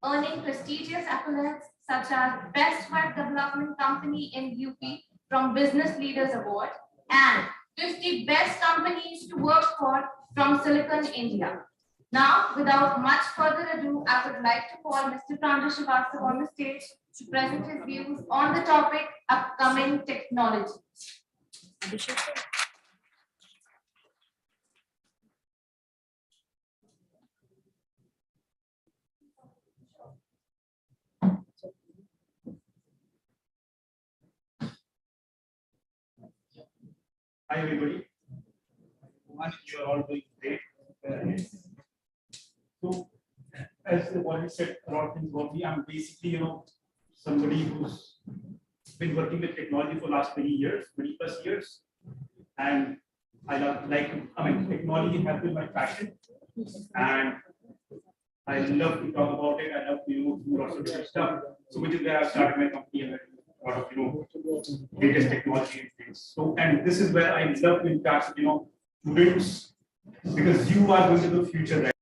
earning prestigious accolades such as Best Web Development Company in UP from Business Leaders Award and 50 Best Companies to Work For from Silicon India. Now, without much further ado, I would like to call Mr. Pranjal Srivastava on the stage to present his views on the topic upcoming technology. Hi everybody. You are all doing great. So, as the body said, a lot of things about me. I'm basically, somebody who's been working with technology for last 20 years, 20 plus years, and technology has been my passion, and I love to talk about it. I love to do lots of different stuff. So, which is where I started my company and a lot of latest technology and things. So, and this is where I love to interact with students, because you are going to the future, right?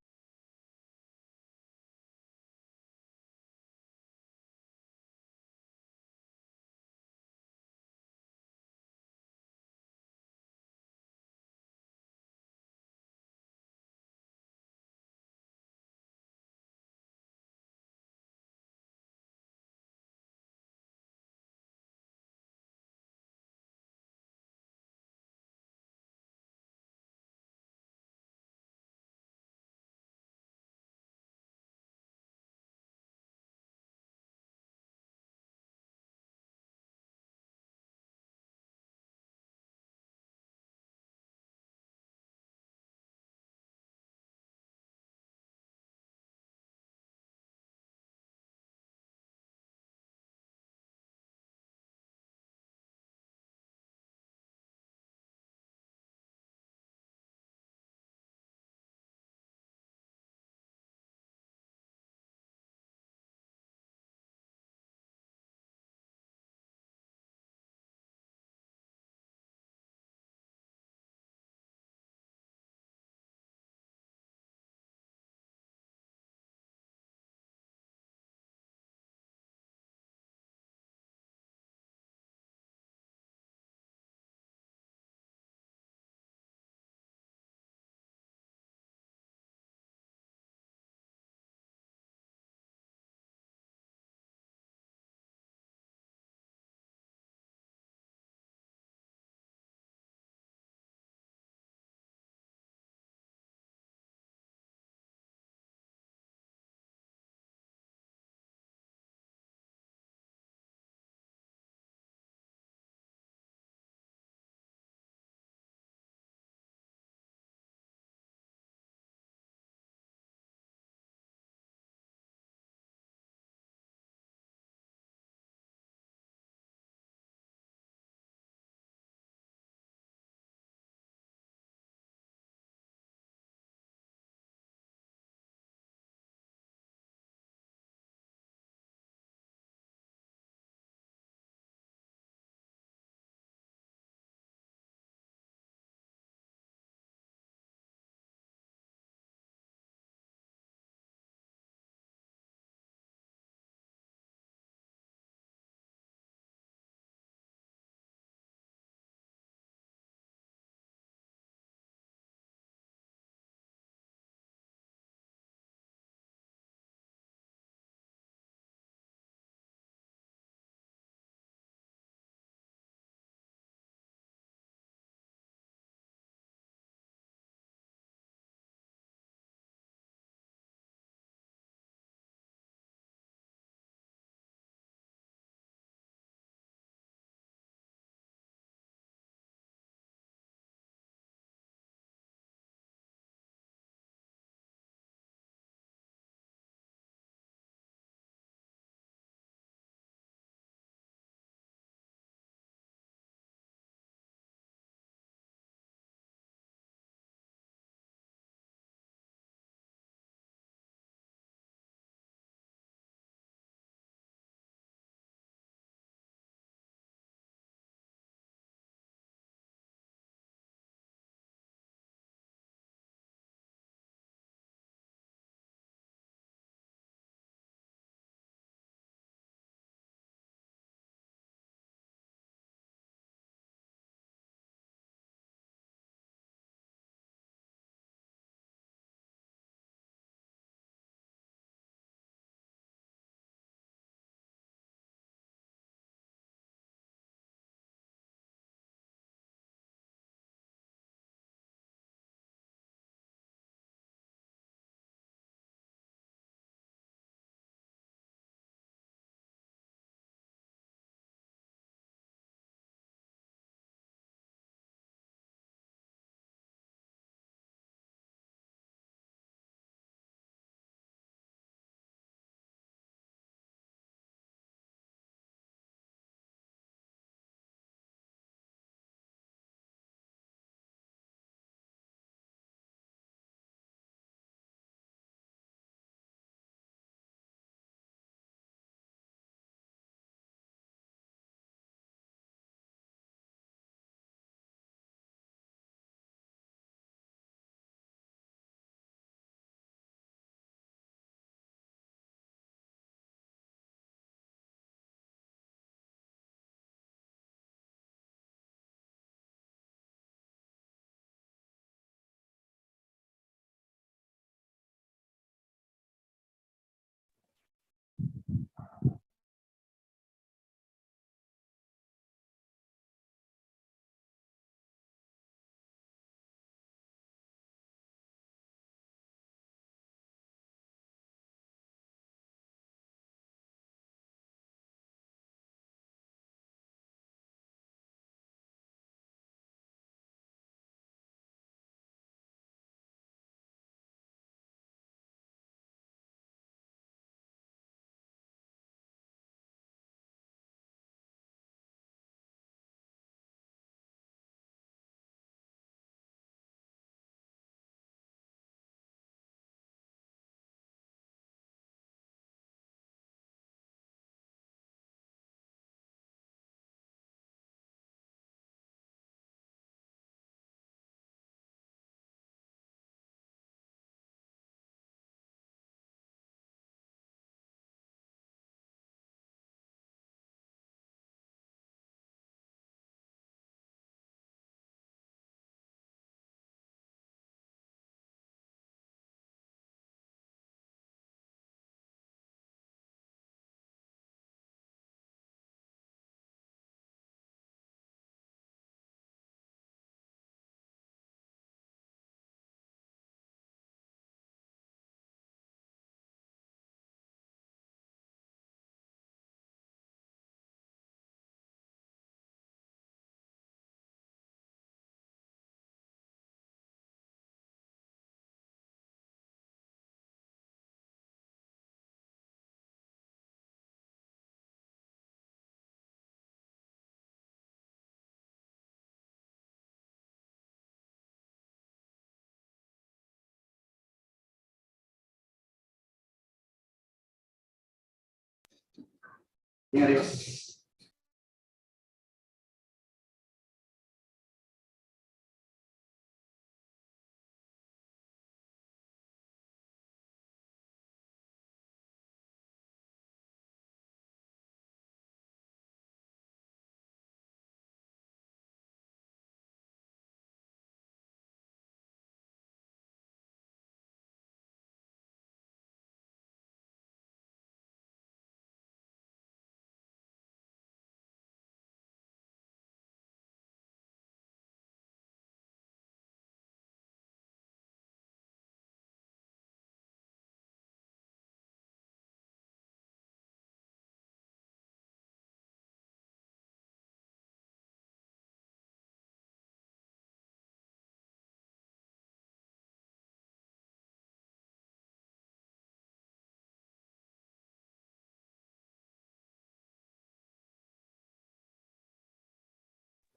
Adios.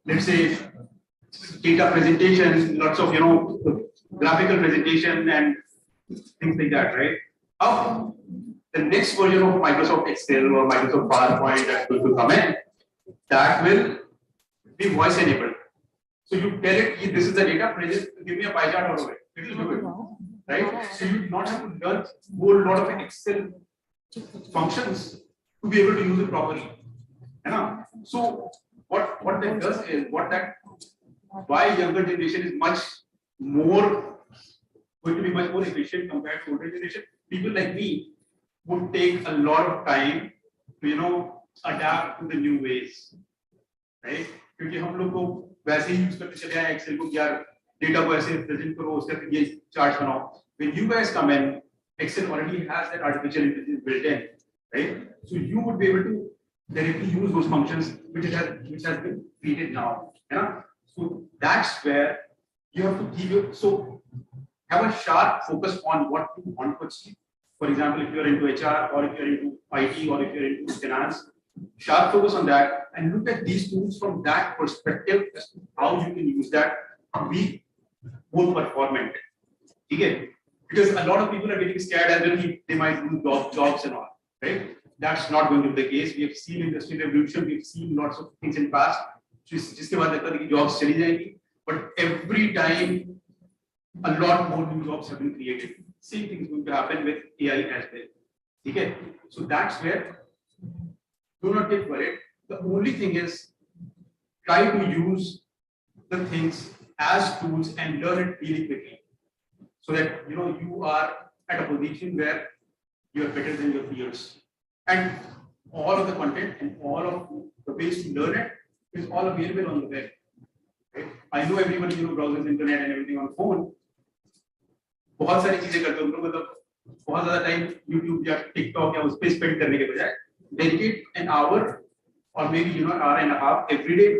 Let's say data presentation, lots of graphical presentation and things like that, right? How the next version of Microsoft Excel or Microsoft PowerPoint that will come in, that will be voice enabled. So you tell it, this is the data, give me a pie chart out of it. It will do it, right? So you do not have to learn a whole lot of Excel functions to be able to use it properly. So what that does is why younger generation is much more going to be much more efficient compared to older generation. People like me would take a lot of time to adapt to the new ways, right? क्योंकि हम लोग को वैसे ही use करते चले आए Excel को यार डेटा को ऐसे प्रेजेंट करो उसका ये चार्ट बनाओ. When you guys come in, Excel already has that artificial intelligence built in, right? So you would be able to directly use those functions which has been created now. So that's where you have to have a sharp focus on what you want to achieve. For example, if you're into HR or if you're into IT or if you're into finance, sharp focus on that and look at these tools from that perspective as to how you can use that to be more performant. Okay? Because a lot of people are getting scared and then they might lose jobs and all, right? That's not going to be the case. We have seen industry revolution, we've seen lots of things in past. जिसके बाद लगता है कि jobs चली जाएंगी, but every time a lot more new jobs have been created. Same thing is going to happen with AI as well. Okay? So that's where do not get worried. The only thing is try to use the things as tools and learn it really quickly, so that you are at a position where you are better than your peers. And all of the content and all of the ways to learn it is all available on the web. Right? I know everybody browses internet and everything on phone. बहुत सारी चीजें करते हैं मतलब बहुत ज़्यादा time YouTube या TikTok या उस पे स्पेंड करने के बजाय dedicate an hour or maybe hour and a half every day.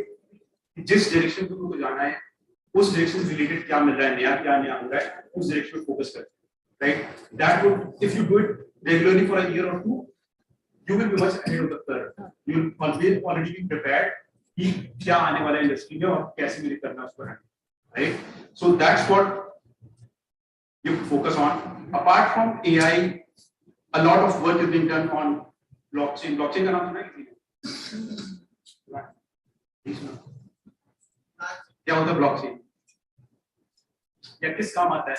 जिस डायरेक्शन को तुमको जाना है उस डायरेक्शन से रिलेटेड क्या मिल रहा है नया क्या नया हो रहा है उस डायरेक्शन पे फोकस कर. Right? That would, if you do it regularly for a year or two, you will be much ahead of the curve. You will already be prepared कि क्या आने वाला इंडस्ट्री में और कैसे मुझे करना उसको है. Right? So that's what you focus on. Apart from AI, a lot of work is being done on blockchain. Blockchain का नाम सुना है किसी ने? क्या होता है blockchain? या किस काम आता है?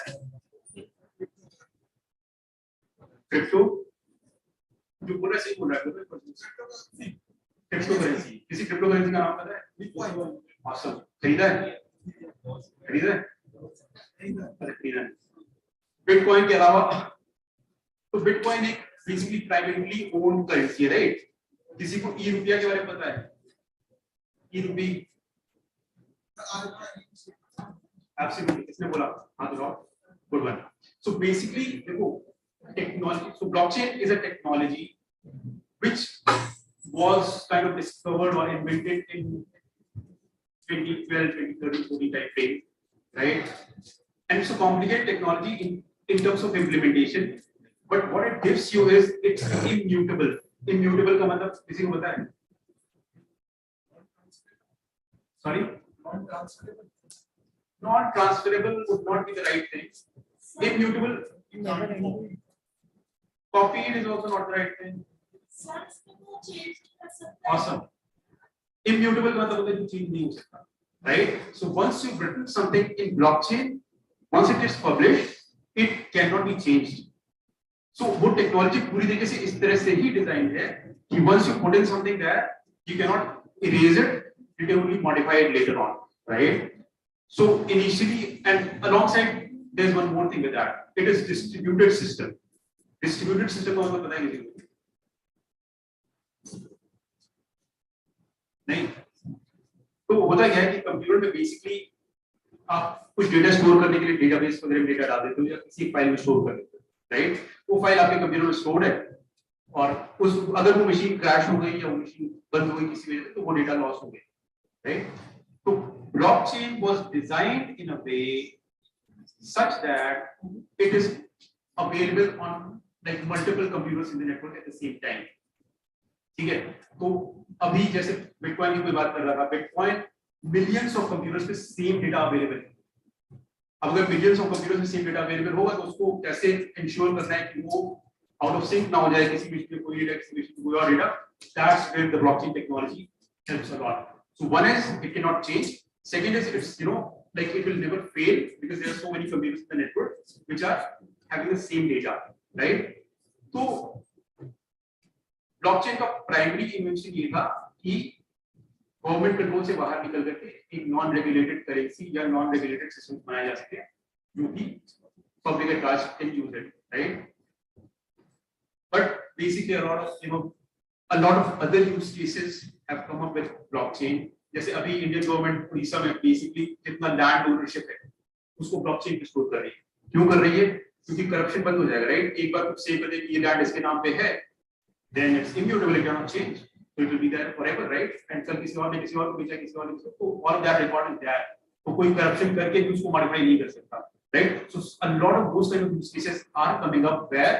क्रिप्टो जो बोल रहा है सही बोल रहा है. Crypto currency. किसी क्रिप्टो करेंसी का नाम पता है? Awesome. खरीदा है? खरीदा है. बिटकॉइन के अलावा तो बिटकॉइन एक बेसिकली प्राइवेटली ओन्ड करेंसी है, राइट? किसी को ई रुपया के बारे में पता है? ई रुपी एब्सोल्युटली. किसने बोला? हाथ उठाओ. Good one. सो बेसिकली देखो technology. So blockchain is a technology which was kind of discovered or invented in 2012, 2013, 14 time frame, right? And it's a complicated technology in terms of implementation, but what it gives you is it's immutable. Immutable का मतलब किसी को पता है? Sorry? Non-transferable would not be the right thing. Immutable. Copied is also not the right thing. Awesome. Immutable का मतलब कोई चीज नहीं हो सकता, right? So once you've written something in blockchain, once it is published, it cannot be changed. So वो technology पूरी तरीके से इस तरह से ही डिजाइन है कि once you put in something there, you cannot erase it. You can only modify it later on, right? So initially, and alongside, there's one more thing with that. It is distributed system. Distributed system का मतलब पता है किसी को? नहीं. तो होता क्या है कि कंप्यूटर में बेसिकली आप कुछ डेटा स्टोर करने के लिए डेटाबेस वगैरह में डेटा डाल देते हो या किसी फाइल में स्टोर कर देते हो, राइट? वो फाइल आपके कंप्यूटर में स्टोर्ड है और उस अगर वो मशीन क्रैश हो गई या वो मशीन बंद हो गई किसी वजह से तो वो डेटा लॉस हो गया, राइट? तो blockchain was designed in a way such that it is available on like multiple computers in the network at the same time. ठीक है? तो अभी जैसे बिटकॉइन की कोई बात कर रहा था, बिटकॉइन मिलियंस ऑफ कंप्यूटर्स पे सेम डेटा अवेलेबल है। अब अगर मिलियंस ऑफ कंप्यूटर्स पे सेम डेटा अवेलेबल होगा तो उसको कैसे इंश्योर करना है कि वो आउट ऑफ सिंक ना हो जाए, किसी मशीन में कोई डेटा किसी मशीन में कोई और data. That's where the blockchain technology helps a lot. So one is it cannot change. Second is it's like it will never fail because there are so many computers in the network which are having the same data, right? तो blockchain का primary invention ये था कि government control से बाहर निकल करके एक नॉन रेगुलेटेड करेंसी या नॉन रेगुलेटेड सिस्टम बनाया जा सके जो कि public at large can use it, right? But basically a lot of other use cases have come up with blockchain. जैसे अभी इंडियन गवर्नमेंट उड़ीसा में बेसिकली जितना लैंड ओनरशिप है उसको ब्लॉकचेन पे स्टोर कर रही है। क्यों कर रही है? क्योंकि करप्शन बंद हो जाएगा, राइट? एक बार कुछ सेव कर दे कि ये लैंड इसके नाम पे है, then it's immutable, it cannot change, so it will be there forever, right? And कल किसी और ने किसी और को बेचा, किसी और ने किसी को, all of that record is there. तो कोई करप्शन करके भी उसको मॉडिफाई नहीं कर सकता, right? So a lot of those kind of use cases are coming up where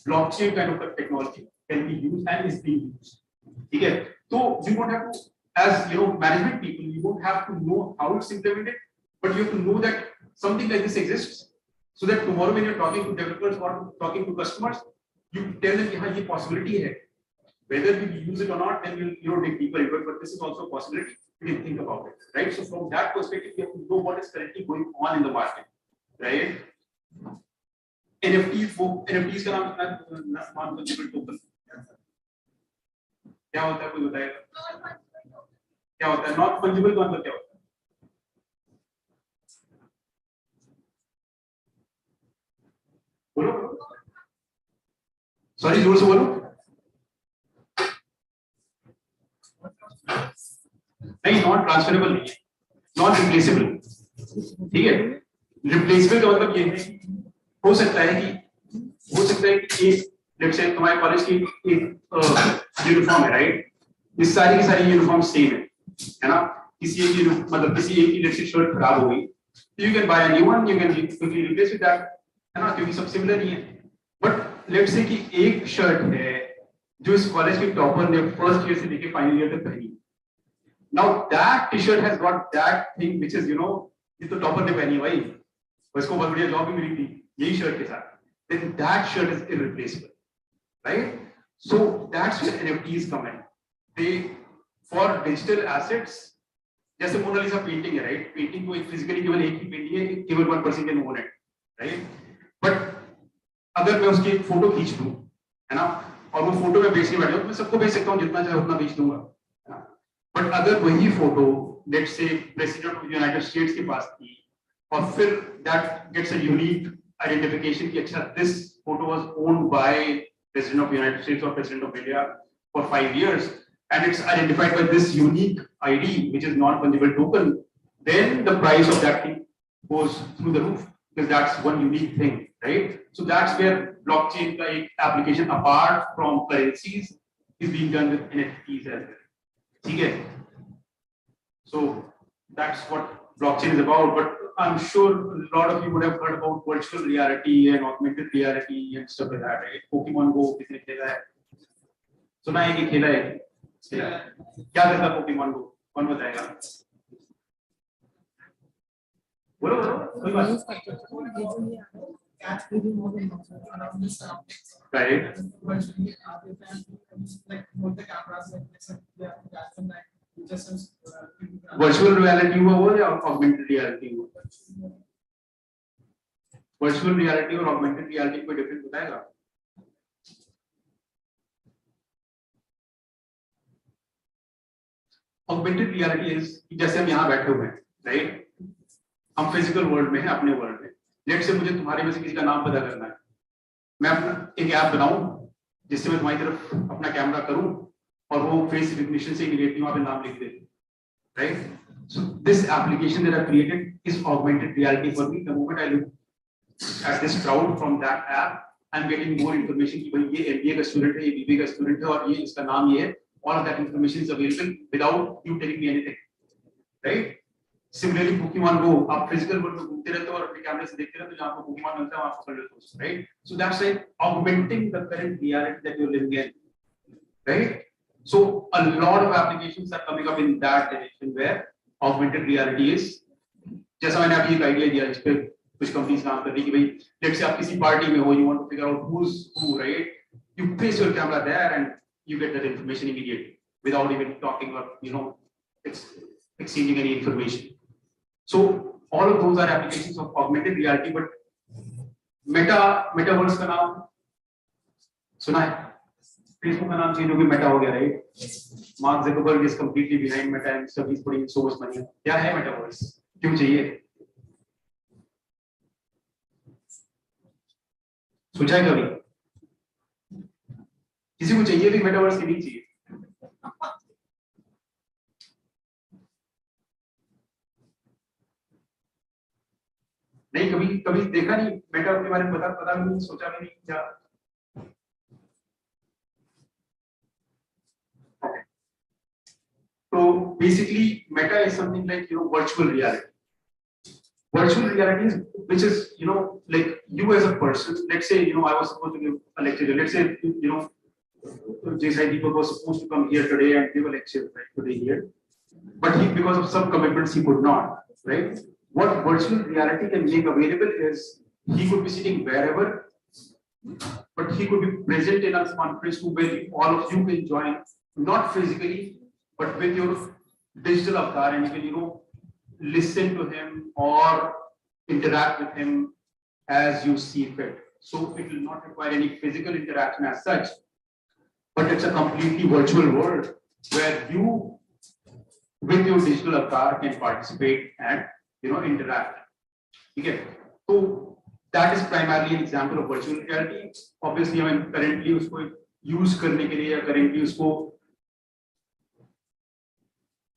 blockchain kind of technology can be used and is being used. ठीक है? तो you don't have to, as management people, you don't have to know how it's implemented, but you have to know that something like this exists, so that tomorrow when you're talking to developers or talking to customers, you tell them कि हाँ ये possibility है. Whether you use it or not, then you'll dig deeper into it. But this is also a possibility. You can think about it, right? So from that perspective, you have to know what is currently going on in the market, right? NFTs का नाम non-fungible token. क्या होता है कोई बताएगा? क्या होता है नॉट फंजिबल का मतलब क्या होता है? बोलो सॉरी जोर से बोलो। नहीं, नॉट ट्रांसफरेबल नहीं है, नॉट रिप्लेसेबल, ठीक है? रिप्लेसेबल का मतलब ये है हो सकता है कि एक लेट्स से तुम्हारे कॉलेज की एक यूनिफॉर्म है, राइट? ये सारी की सारी यूनिफॉर्म सेम है ना? किसी एक की लेट्स से शर्ट खराब हो गई तो you can buy a new one, you can quickly replace with that, है ना? क्योंकि सब सिमिलर ही है। बट लेट्स से कि एक शर्ट है जो इस कॉलेज के टॉपर ने फर्स्ट ईयर से लेके फाइनल ईयर तक पहनी। Now that T shirt has got that thing which is ये तो टॉपर ने पहनी है भाई, उसको बहुत बढ़िया जॉब भी मिली थी यही शर्ट के साथ, then that shirt is irreplaceable, right? So that's where NFTs come in. They for digital assets, जैसे मोनालिसा पेंटिंग है, राइट? पेंटिंग को एक फिजिकली केवल एक ही पेंटिंग है, केवल 1% can own it, right? But अगर मैं उसकी एक फोटो खींच लूं, है ना, और वो फोटो में बेचने बैठ जाऊं तो मैं सबको बेच सकता हूं, जितना चाहे उतना बेच दूंगा, है ना? बट अगर वही photo let's say president of United States के पास थी और फिर that gets a unique identification कि अच्छा this photo was owned by President of United States or President of India for 5 years and it's identified by this unique ID which is non-fungible token, then the price of that thing goes through the roof because that's one unique thing, right? So that's where blockchain का एक application apart from currencies is being done with NFTs as well, ठीक है? So that's what blockchain is about, but I'm sure a lot of you would have heard about virtual reality and augmented reality and stuff like that, right? Pokemon Go किसने खेला है? सुना है कि खेला है? क्या करता है Pokemon Go? कौन बताएगा? बोलो कोई बात। catch really more than around this Right. virtually like both the cameras like this and yeah, catch them like just as Virtual reality हुआ वो या augmented reality हुआ? Virtual reality और augmented reality कोई difference बताएगा? Augmented reality is जैसे हम यहाँ बैठे हुए हैं, right? हम physical world में हैं, अपने world में. Let's say मुझे तुम्हारे में से किसी का नाम पता करना है. मैं अपना एक ऐप बनाऊं जिससे मैं तुम्हारी तरफ अपना कैमरा करूं और वो फेस रिकग्निशन से इमीडिएटली वहां पे नाम लिख दे, right? So this application that I created is augmented reality for me. The moment I look at this crowd from that app, I'm getting more information कि भाई ये MBA का स्टूडेंट है, ये BBA का स्टूडेंट है और ये इसका नाम ये है. All of that information is available without you telling me anything, right? Similarly, Pokemon Go, आप physical world में घूमते रहते हो और अपने कैमरे से देखते रहते हो, जहाँ आपको Pokemon मिलता है वहाँ पकड़ लेते हो, right? So that's like augmenting the current reality that you're living in, right? So a lot of applications are coming up in that direction where augmented reality is. जैसा मैंने अभी एक आइडिया दिया जिस पे कुछ कंपनीज काम कर रही है कि भाई, let's say आप किसी पार्टी में हो, you want to figure out who's who, right? You place your camera there and you get that information immediately without even talking or exchanging any information. So all of those are applications of augmented reality, but metaverse का नाम सुना है? Facebook का नाम change हो गया, Meta हो गया, right? Mark Zuckerberg is completely behind Meta and stuff. He's putting so much money. क्या है metaverse? क्यों चाहिए? सोचा है कभी? किसी को चाहिए भी metaverse की नहीं चाहिए? नहीं, कभी देखा नहीं मेटा के बारे में, पता भी नहीं, सोचा भी नहीं क्या? Okay. So basically Meta is something like virtual reality. Virtual reality is which is like you as a person. Let's say I was supposed to give a lecture. Let's say JSI was supposed to come here today and give a lecture right today here, but because of some commitments he could not, right? What virtual reality can make available is he could be sitting wherever, but he could be present in a conference room where all of you can join, not physically, but with your digital avatar, and you can listen to him or interact with him as you see fit. So it will not require any physical interaction as such, but it's a completely virtual world where you, with your digital avatar, can participate and interact. Okay, so that is primarily an example of virtual reality. Obviously, currently usko use करने के लिए या currently उसको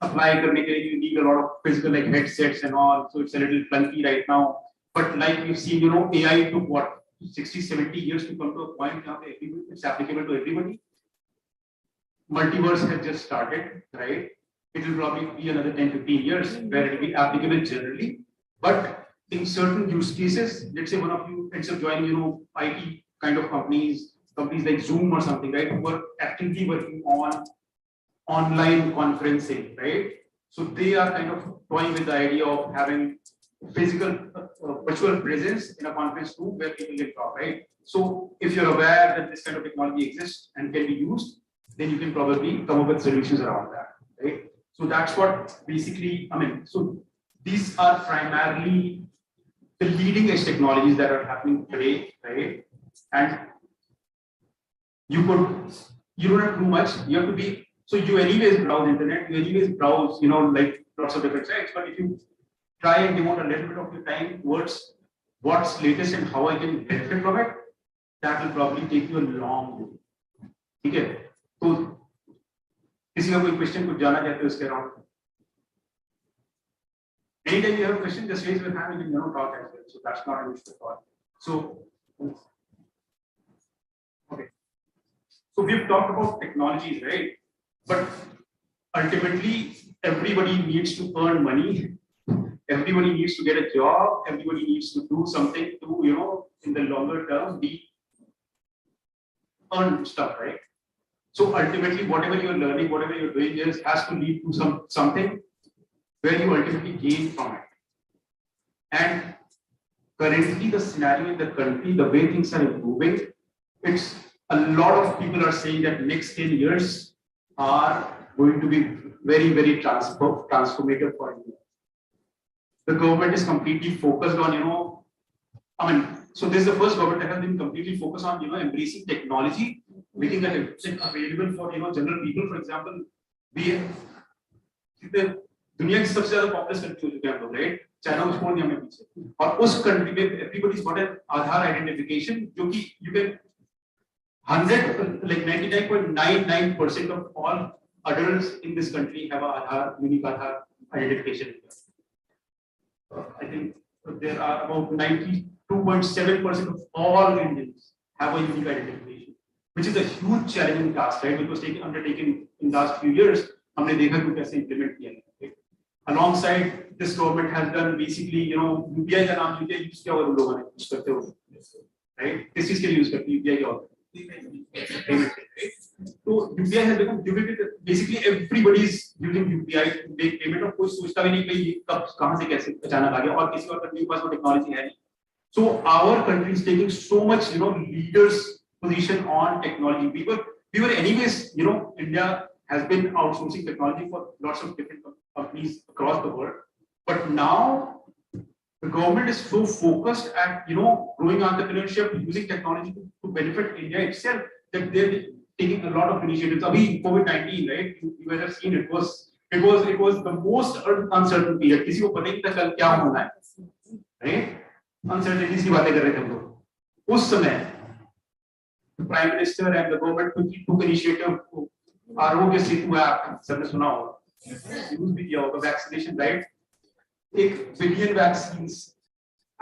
apply करने के लिए you need a lot of physical like headsets and all, so it's a little clunky right now. But like we've seen, AI took what 60-70 years to come to a point now it's applicable to everybody. Multiverse has just started, right? It will probably be another 10-15 years where it will be applicable generally. But in certain use cases, let's say one of you ends up joining, IT kind of companies like Zoom or something, right? Who are actively working on online conferencing, right? So they are kind of toying with the idea of having physical virtual presence in a conference room where people can talk, right? So if you're aware that this kind of technology exists and can be used, then you can probably come up with solutions around that, right? So that's what basically, so these are primarily the leading edge technologies that are happening today, right? And you don't have to do much, you have to be, so you anyways browse internet, you anyways browse, like lots of different sites, but if you try and devote a little bit of your time towards what's latest and how I can benefit from it, that will probably take you a long way. Okay? So किसी का कोई question कुछ जाना चाहते हो इसके around? Anytime you have a question, just raise your hand and talk as well. So that's not an issue at all. So okay. So we've talked about technologies, right? But ultimately, everybody needs to earn money. Everybody needs to get a job. Everybody needs to do something to, in the longer term, earn stuff, right? So ultimately, whatever you're learning, whatever you're doing has to lead to something where you ultimately gain from it. And currently the scenario in the country, the way things are improving, it's a lot of people are saying that next 10 years are going to be very, very transformative for India. The government is completely focused on, so this is the first government that has been completely focused on, embracing technology, making that available for, general people. For example, दुनिया की सबसे ज्यादा populace country हो चुके हैं हम लोग, right? China को छोड़ दिया हमने पीछे, और उस कंट्री में everybody's got an Aadhaar identification, जो कि you can 99.99% of all adults in this country have a Aadhaar, unique Aadhaar identification. I think there are about 92.7% of all Indians have a unique identification, which is a huge challenging task, right? Which was undertaken in the last few years. हमने देखा कि कैसे implement किया है. Alongside this, government has done basically, UPI का नाम UPI use किया, और उन लोगों ने use करते हो, right? किस चीज के लिए use करते हैं UPI क्या होता है? So UPI has become ubiquitous. Basically, everybody is using UPI to make payment. और कोई सोचता भी नहीं कि ये कब कहाँ से कैसे अचानक आ गया, और किसी और कंट्री के पास वो टेक्नोलॉजी है नहीं. So our country is taking so much, leaders position on technology. We were anyways, India has been outsourcing technology for lots of different companies across the world, but now the government is so focused at growing entrepreneurship, using technology to benefit India itself, that they're taking a lot of initiatives. Abhi COVID-19, right? You guys have seen it was the most uncertain period. किसी को पता नहीं था कल क्या होना है, right? Uncertainties की बातें कर रहे थे हम लोग. उस समय the Prime Minister and the government took initiative. Aarogya Setu app सबने सुना होगा, यूज भी किया होगा. Vaccination, right? 1 बिलियन वैक्सीन्स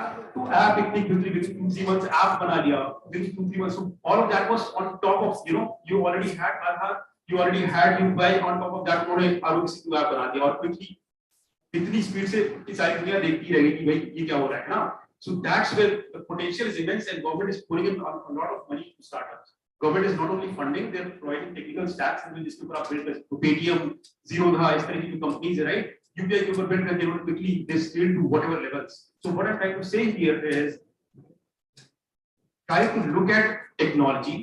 तो ऐप इतनी quickly within 2-3 months ऐप बना लिया, within 2-3 months. So all of that was on top of, you already had Aadhaar, you already had UPI. On top of that उन्होंने Aarogya Setu app बना दिया, और quickly इतनी speed से सारी दुनिया देखती रहेगी कि भाई ये क्या हो रहा है ना. So that's where the potential is immense, and government is putting in a lot of money to startups. Government is not only funding, they're providing technical stacks and जिसके ऊपर आप build कर सकते हो. Paytm, Zerodha, इस तरह की companies है, right? UPI के ऊपर build करके उन्होंने quickly they scale to whatever levels. So what I'm trying to say here is try to look at technology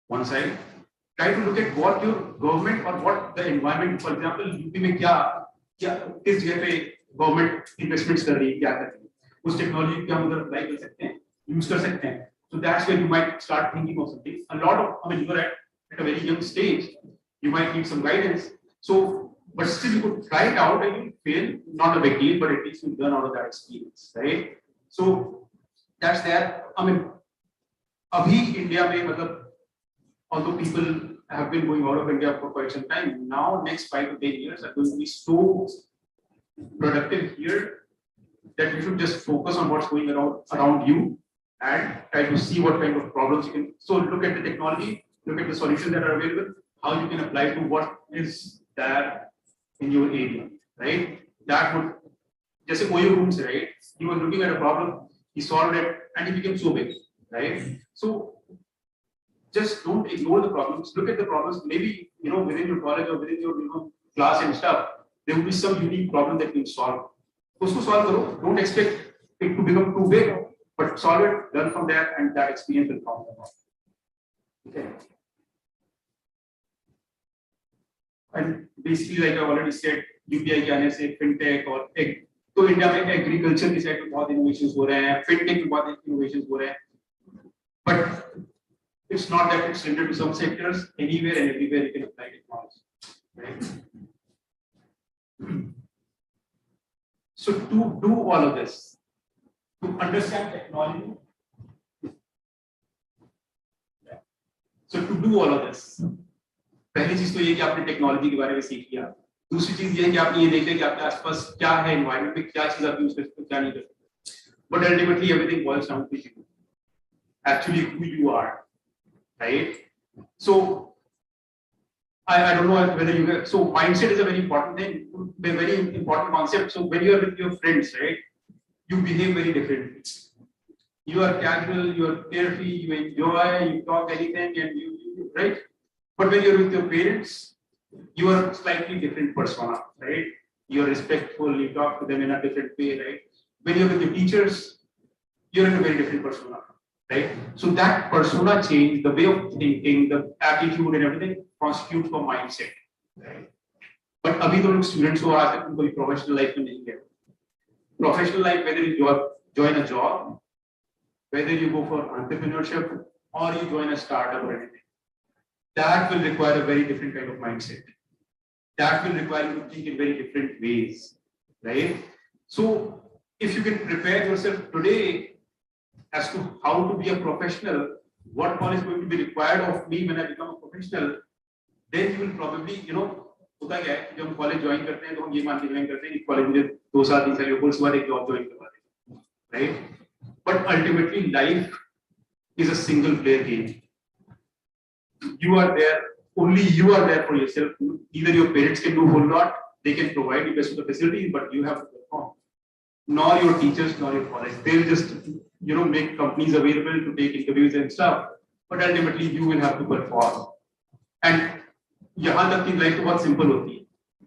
one side, try to look at what your government or what the environment. For example, UP में क्या किस जगह पे government investments कर रही है, क्या कर रही है, उस technology को हम उधर apply कर सकते हैं, use कर सकते हैं. So that's where you might start thinking of something. A lot of, you're at a very young stage, you might need some guidance. So, but still you could try it out and you fail, not a big deal, but at least you learn out of that experience, right? So that's there. Abhi India mein, although people have been going out of India for quite some time, now next 5 to 10 years are going to be so productive here that you should just focus on what's going around you and try to see what kind of problems you can. So look at the technology, look at the solutions that are available, how you can apply to what is there in your area, right? That would, just like YUVA Growth, right? He was looking at a problem, he solved it, and it became so big, right? So just don't ignore the problems. Look at the problems. Maybe within your college or within your class and stuff, there will be some unique problem that you can solve. Usko solve karo. Don't expect it to become too big, but solve it, learn from that, and that experience will come about. Okay. And basically, like I already said, UPI के आने से fintech और तो India में agriculture की side पे बहुत innovations हो रहे हैं, फिनटेक में बहुत इनोवेशंस हो रहे हैं, but it's not that it's limited to some sectors. Anywhere and everywhere you can apply technology, right? So to do all of this, to understand technology, so to do all of this, पहली चीज तो ये कि आपने technology के बारे में सीख लिया. दूसरी चीज ये है कि आपने ये देख लिया कि आपके आसपास क्या है, एनवायरनमेंट में क्या चीज आप यूज कर सकते हो, क्या नहीं कर सकते. But ultimately everything boils down to you, actually who you are, right? So I don't know whether you get, so mindset is a very important thing, a very important concept. So when you are with your friends, right, you behave very differently. You are casual, you are carefree, you enjoy, you talk anything, and you right. But when you're with your parents, you are slightly different persona, right? You are respectful, you talk to them in a different way, right? When you're with your teachers, you're in a very different persona, right? So that persona change, the way of thinking, the attitude and everything constitutes for mindset, right? But अभी तो लोग students को आज तक कोई professional life में नहीं गए. Professional life, whether you join a job, whether you go for entrepreneurship or you join a startup or anything, that will require a very different kind of mindset. That will require you to think in very different ways, right? So if you can prepare yourself today as to how to be a professional, what all is going to be required of me when I become a professional, then you will probably, होता क्या है जब हम college join करते हैं तो हम ये मान के ज्वाइन करते हैं कि कॉलेज मुझे 2 साल 3 साल कोर्स बाद एक जॉब ज्वाइन करवा देगा, right? But ultimately life is a single player game. You are there, only you are there for yourself. Either your parents can do a whole lot, they can provide you best of the facilities, but you have to perform. Nor your teachers, nor your college. They'll just, make companies available to take interviews and stuff. But ultimately, you will have to perform. And यहाँ तक की life तो बहुत simple होती है.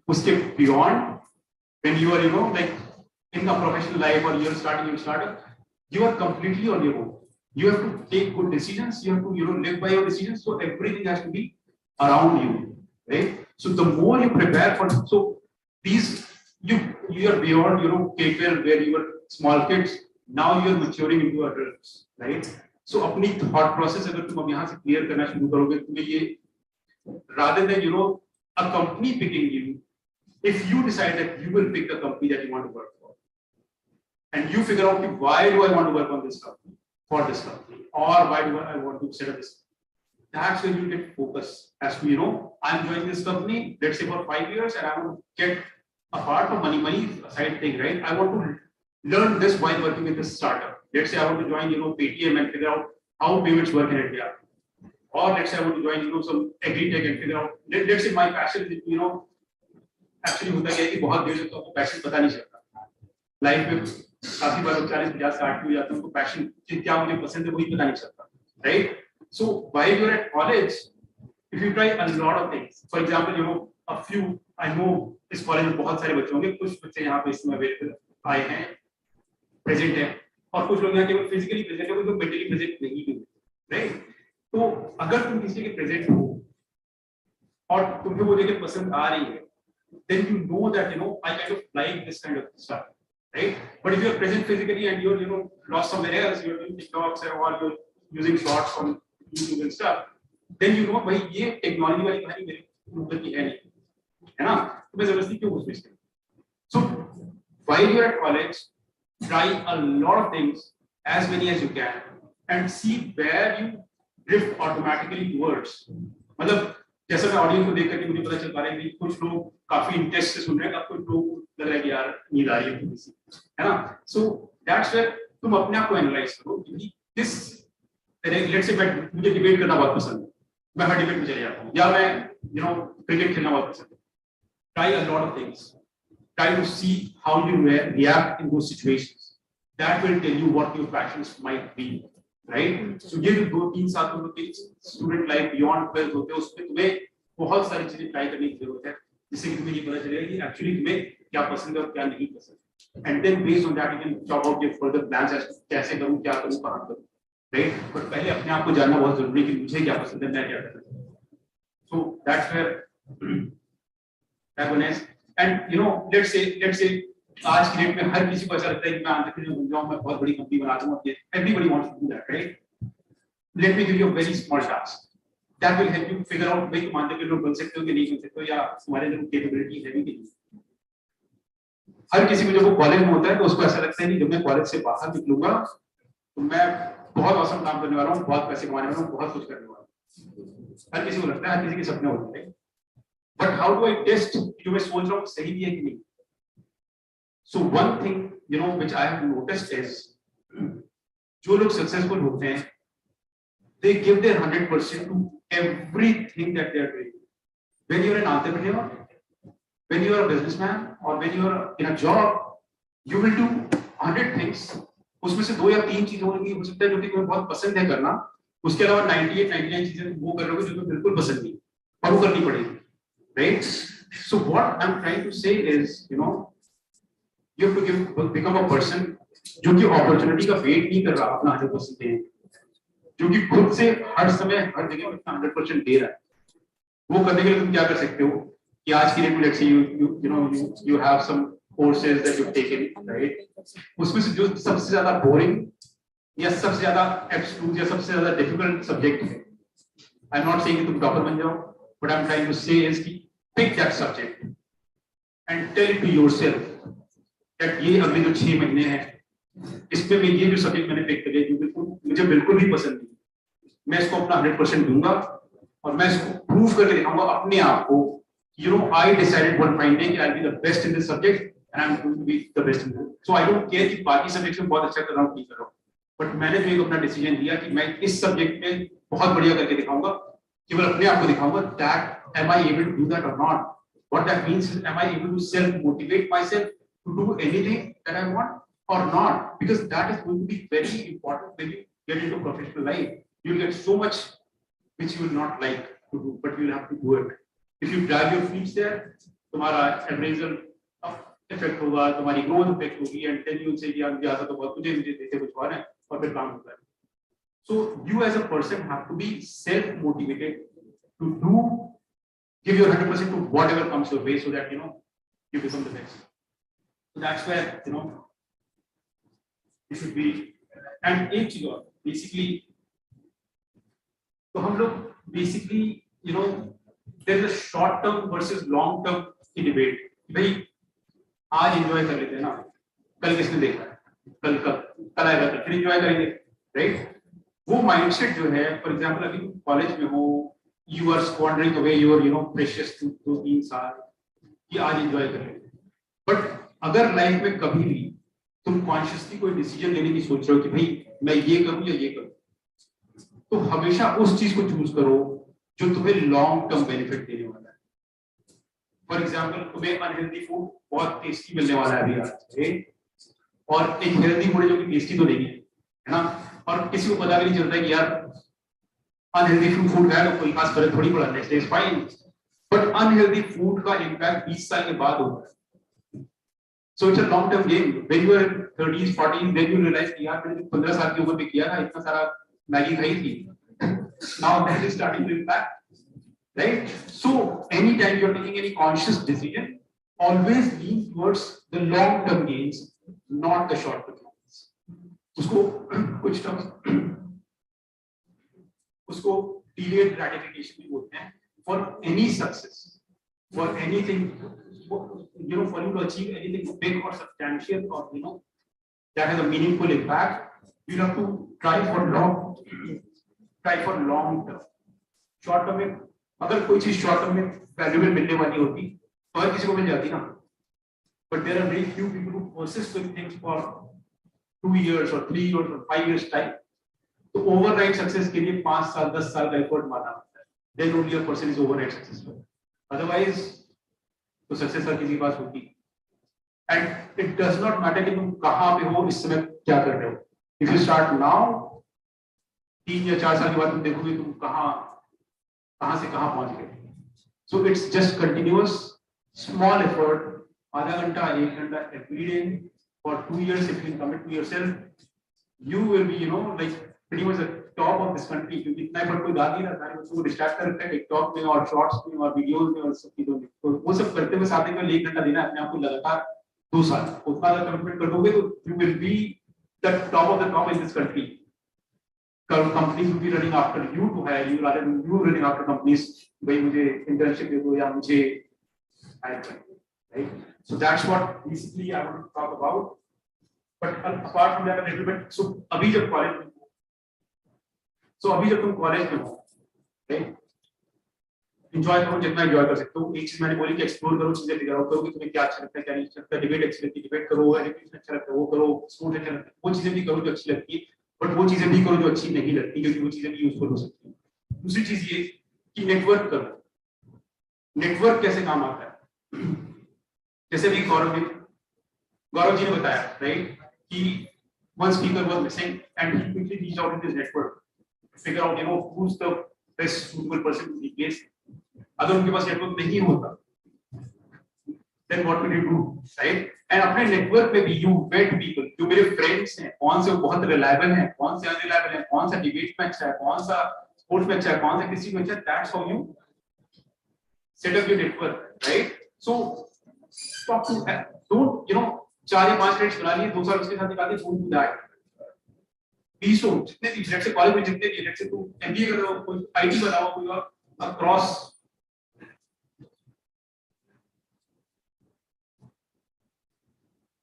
उसके beyond, when you are, like in a professional life or you're starting your startup, you are completely on your own. You have to take good decisions. You have to, live by your decisions. So everything has to be around you, right? So the more you prepare for, so these you are beyond, K-12 where you were small kids. Now you are maturing into adults, right? So अपनी thought process अगर तुम अब यहाँ से clear करना शुरू करोगे, तुम्हें ये rather than a company picking you, if you decide that you will pick the company that you want to work for, and you figure out why do I want to work on this company, for this company, or why do I want to set up this, that's when you get focus as to I'm joining this company, let's say for 5 years, and I want to get apart from money side thing, right? I want to learn this while working with this startup. Let's say I want to join Paytm and figure out how payments work in India. Or let's say I want to join, some agri-tech and figure out. Let's say my passion is, actually होता क्या है कि बहुत देर तक तो आपको passion पता नहीं चलता. Life में काफी बार 40, 50, 60 हो जाते हैं, उनको passion क्या मुझे पसंद है वही पता नहीं चलता, right? So while you're at college, if you try a lot of things, for example, a few, I know इस college में बहुत सारे बच्चे होंगे, कुछ बच्चे यहाँ पे इसमें आए हैं, present हैं, और कुछ लोग यहाँ केवल physically present हैं, कुछ लोग mentally present नहीं भी, right? तो अगर तुम किसी के प्रेजेंट हो और तुम्हें वो जगह पसंद आ रही है, then you know that I kind of like this kind of stuff, right? But if you are present physically and you're lost somewhere else, you're doing TikToks or you're using shorts on YouTube and stuff, then भाई ये technology वाली कहानी मेरे ऊपर की है नहीं, है ना? तो मैं जबरदस्ती क्यों घुस सकता? So while you're at college, try a lot of things, as many as you can, and see where you drift automatically towards. मतलब जैसे मैं ऑडियंस को देख करके मुझे पता चल पा रहा है कि कुछ लोग काफी इंटरेस्ट से सुन रहे हैं, कुछ लोग लग रहा है कि यार नींद आ रही है थोड़ी सी, है ना? सो दैट्स वेयर तुम अपने आप को एनालाइज करो कि दिस, लेट्स से मुझे डिबेट करना बहुत पसंद है, मैं हर डिबेट में चले जाता हूँ, या मैं क्रिकेट खेलना बहुत पसंद है. Try a lot of things, try to see how you react in those situations. That will tell you what your passions might be, right? So ये जो 2-3 साल तुम लोग की स्टूडेंट लाइफ बियॉन्ड 12 होते हैं, उसमें तुम्हें बहुत सारी चीजें ट्राई करने की जरूरत है, जिससे कि तुम्हें ये पता चलेगा कि एक्चुअली तुम्हें क्या पसंद है और क्या नहीं पसंद. And then based on that you can chop out your further plans as कैसे करूं, क्या करूं, कहां करूं, राइट? बट पहले अपने आप को जानना बहुत जरूरी है कि मुझे क्या पसंद है, मैं क्या करना चाहता हूं. So that's where happiness. And let's say आज की डेट में हर किसी को ऐसा लगता है कि मैं एंटरप्रेन्योर बन जाऊं, मैं बहुत बड़ी कंपनी बना दूं, everybody wants to do that, right? Let me give you a very small task that will help you figure out भाई तुम एंटरप्रेन्योर बन सकते हो कि नहीं बन सकते हो, या तुम्हारे अंदर कैपेबिलिटी है भी कि नहीं. हर किसी को जब वो कॉलेज में होता है तो उसको ऐसा लगता है कि जब मैं कॉलेज से बाहर निकलूंगा तो मैं बहुत औसम काम करने वाला हूँ, बहुत पैसे कमाने वाला हूँ, बहुत कुछ करने वाला हूँ. हर किसी को लगता है, हर किसी के सपने होते हैं. But how do I test जो मैं सोच रहा हूँ सही भी है कि नहीं? So one thing which I have noticed is जो लोग सक्सेसफुल होते हैं they give their 100% to everything that they are doing. When you are an entrepreneur, when you are a businessman, or when you are in a job, you will do 100 things. उसमें से 2 या 3 चीजें होंगी, हो सकता है जो कि तुम्हें बहुत पसंद है करना, उसके अलावा 98-99 चीजें वो कर रहे हो जो तुम्हें बिल्कुल पसंद नहीं, और वो करनी पड़ेगी, right? So what I'm trying to say is, you have to become a person जो कि अपॉर्चुनिटी का वेट नहीं कर रहा अपना 100% देने, जो कि खुद से हर समय हर जगह में अपना 100% दे रहा है, वो करने के लिए तुम क्या कर सकते हो कि आज की डेट में let's say you have some courses that you taken, right, उसमें से जो सबसे ज्यादा बोरिंग या सबसे ज्यादा एब्स्ट्रूज या सबसे ज्यादा डिफिकल्ट सब्जेक्ट है, आई एम नॉट सेइंग कि तुम टॉपर बन जाओ, but I am trying to say is कि pick that subject and tell to yourself that ये अगले जो 6 महीने हैं इसमें मैं ये जो सब्जेक्ट मैंने पिक करे जो बिल्कुल मुझे बिल्कुल भी पसंद नहीं, मैं इसको अपना 100% दूंगा और मैं इसको प्रूव करके दिखाऊंगा अपने आप को, you know, I decided one fine day कि I will be the best in this subject and I am going to be the best in this, so I don't care कि बाकी सब्जेक्ट्स में बहुत अच्छा कर रहा हूं नहीं कर रहा हूं, बट मैंने जो एक अपना डिसीजन लिया कि मैं इस सब्जेक्ट में बहुत बढ़िया करके दिखाऊंगा, केवल अपने आप को दिखाऊंगा that am I able to do that और not, what that means is am I able to self motivate myself to do anything that I want or not, because that is going to be very important when you get into professional life. You'll get so much which you will not like to do, but you'll have to do it. If you drag your feet there, तुम्हारा appraisal effect होगा, तुम्हारी growth effect होगी, and then you'll say कि यार मुझे आता तो बहुत, मुझे देते कुछ और है, और फिर काम होता है. So you as a person have to be self-motivated to do, give your 100% to whatever comes your way, so that you know you become the best. So that's where you know. It should be, and एक चीज और basically, तो हम लोग basically you know there is a short term versus long term की debate, भाई आज enjoy कर लेते हैं ना, कल किसने देखा है, कल आएगा तो फिर enjoy करेंगे, right? वो mindset जो है, for example अभी तुम college में हो, you are squandering away your you know precious 2-3 साल कि आज enjoy कर लेते हैं, but अगर life में कभी भी तुम कॉन्शियसली कोई डिसीजन लेने की सोच रहे हो कि भाई मैं ये करूं या ये करूं, तो हमेशा उस चीज को चूज करो जो तुम्हें लॉन्ग टर्म बेनिफिट देने वाला है. फॉर एग्जांपल तुम्हें अनहेल्दी फूड बहुत टेस्टी मिलने वाला है अभी आज, और एक हेल्दी फूड जो कि टेस्टी तो नहीं है ना, और किसी को पता भी नहीं चलता कि यार अनहेल्दी फूड खाया तो कोई खास फर्क थोड़ी पड़ा, next day is fine, but unhealthy food का इंपैक्ट 20 साल के बाद होगा. So it's a long term game. When you are in 30s, 40s, then you realize कि यार मैंने 15 साल की उम्र में किया था, इतना सारा मैगी खाई थी. Now that is starting to impact, right? So anytime you are taking any conscious decision, always lean towards the long term gains, not the short term gains. उसको कुछ terms उसको delayed gratification भी बोलते हैं. For any success, for anything, you know, for you to achieve anything big or substantial, or you know that has a meaningful impact, you have to try for long term. Short term में अगर कोई चीज short term में valuable मिलने वाली होती तो हर किसी को मिल जाती ना, but there are very few people who persist with things for 2 years or 3 years or 5 years time. तो overnight success के लिए 5 साल 10 साल का effort मारना पड़ता है, then only a person is overnight successful. Otherwise तो सक्सेस हर किसी के पास होती, and it does not matter कि तुम कहां पे हो, इस समय क्या कर रहे हो. इफ यू स्टार्ट नाउ, 3 या 4 साल के बाद तुम देखोगे तुम कहां से कहां पहुंच गए. So it's just continuous small effort, आधा घंटा 1 घंटा every day for 2 years. If you commit to yourself, you will be you know like pretty much the top of this country. क्योंकि इतना एफर्ट कोई डाल नहीं रहा, सारे बच्चों को डिस्ट्रैक्ट कर रखा है टिकटॉक में और शॉर्ट्स में और वीडियोस में और सब चीजों में. तो वो सब करते हुए साथ में 1 घंटा देना अपने आप को लगातार 2 साल, उतना अगर कमिटमेंट कर दोगे तो you will be the top of the top in this country. Companies will be running after you to hire you rather than you running after companies. भाई मुझे इंटर्नशिप दे दो या मुझे हायर करो, right? So that's what basically I want to talk about. But apart from that a little bit, so अभी जब तुम कॉलेज में हो, राइट, एंजॉय करो जितना एंजॉय कर सकते हो. एक चीज मैंने बोली कि एक्सप्लोर करो, चीजें फिगर आउट करो कि तुम्हें क्या अच्छा लगता है क्या नहीं अच्छा लगता. डिबेट अच्छी लगती है डिबेट करो, एजुकेशन अच्छा लगता है वो करो, स्पोर्ट्स अच्छा लगता है वो चीजें भी करो जो अच्छी लगती है, बट वो चीजें भी करो जो अच्छी नहीं लगती, क्योंकि वो चीजें भी यूजफुल हो सकती है. दूसरी चीज ये कि नेटवर्क करो. नेटवर्क कैसे काम आता है, जैसे भी गौरव जी ने बताया, राइट, कि one speaker was missing and he quickly reached out in his network to figure out, you know, who's the best suitable person to replace. अगर उनके पास नेटवर्क नहीं होता, then what will you do, right? And अपने network में भी you vet people, जो मेरे friends हैं, कौन से बहुत reliable हैं, कौन से unreliable हैं, कौन सा debate में अच्छा है, कौन सा sports में अच्छा है, कौन सा किसी में अच्छा है, that's how you set up your network, right? So talk to, don't, you know, 4 या 5 friends बना लिए, 2 साल उसके साथ निकाल दिए, don't do that. Please don't. जितने भी let's say college में जितने भी let's say तुम MBA कर रहे हो, कोई IT बनाओ, कोई और across.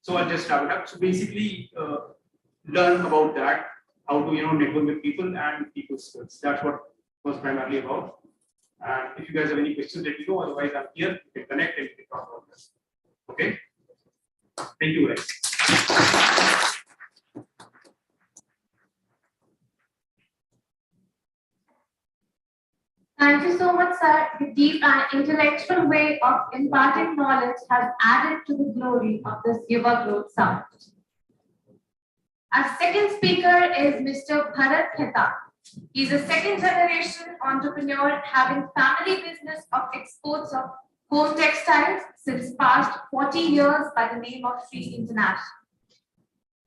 So I'll just wrap it up. So basically, learn about that, how to network with people and people skills. That's what was primarily about. And if you guys have any questions, let me know. Otherwise, I'm here. You can connect and we can talk about this. Okay. Thank you, guys. Thank you so much, sir. The deep and intellectual way of imparting knowledge has added to the glory of this YUVA Growth Summit. Our second speaker is Mr. Bharat Mehta. He's a second-generation entrepreneur having family business of exports of home textiles since past 40 years by the name of Sri International.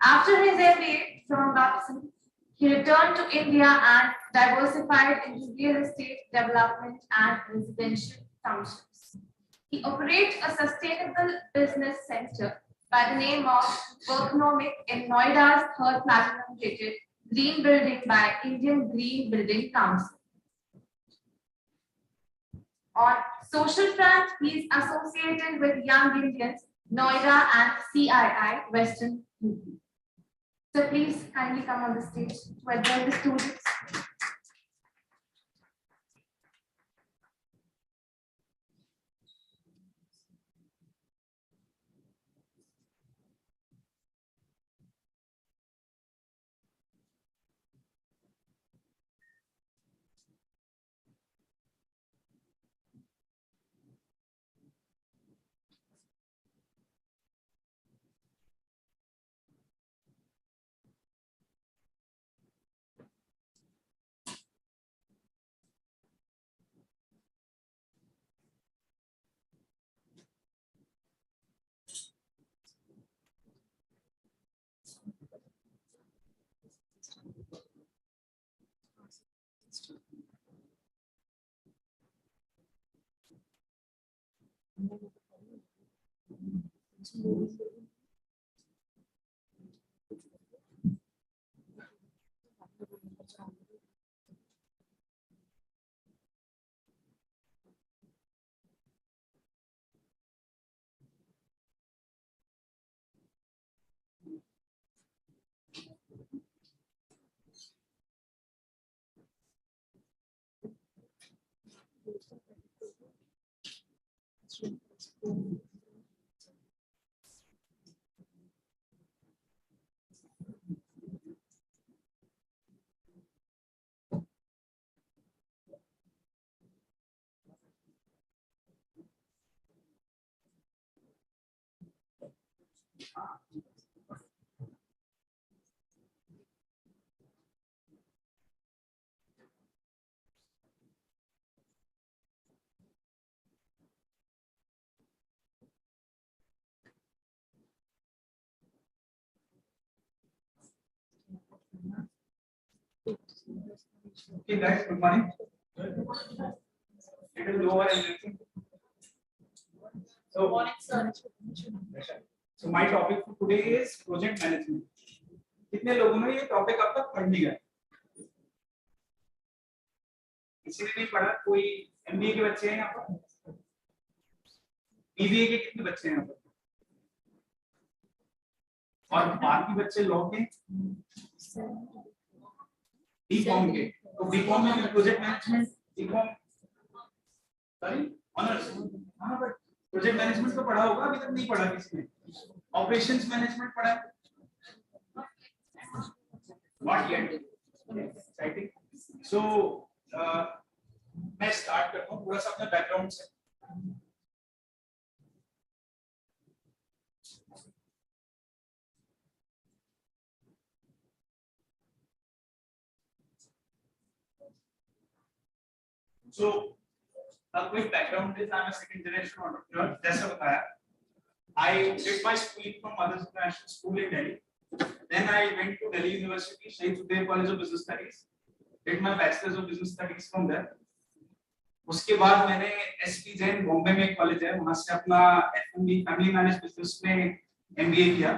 After his MBA from Babson, he returned to India and diversified into real estate development and residential townships. He operates a sustainable business center by the name of Worknomic in Noida's third platinum rated green building by Indian Green Building Council. On social front, he is associated with Young Indians, Noida and CII Western UP. So please kindly come on the stage to address the students. Okay, guys, good morning. It is over and everything. So, morning, sir. So, my topic for today is project management. कितने लोगों ने ये topic अब तक पढ़ लिया है? किसी ने नहीं पढ़ा? कोई MBA के बच्चे हैं यहाँ पर? BBA के कितने बच्चे हैं यहाँ पर? और बाकी बच्चे लॉ के? बीकॉम के, तो बीकॉम में project management, BCom sorry honours, हाँ बट प्रोजेक्ट मैनेजमेंट तो पढ़ा होगा, अभी तक नहीं पढ़ा किसी ने? ऑपरेशंस मैनेजमेंट पढ़ा है? Not yet, exciting. सो मैं स्टार्ट करता हूँ पूरा सा अपना बैकग्राउंड से. So, a quick background is I'm a second generation entrepreneur. जैसे बताया, I did my schooling from Mother's International School in Delhi. Then I went to Delhi University, Shaheed Sukhdev College of Business Studies. Did my Bachelor's of Business Studies from there. उसके बाद मैंने SP Jain Bombay में एक college है, वहां से अपना FMB family manage business में MBA किया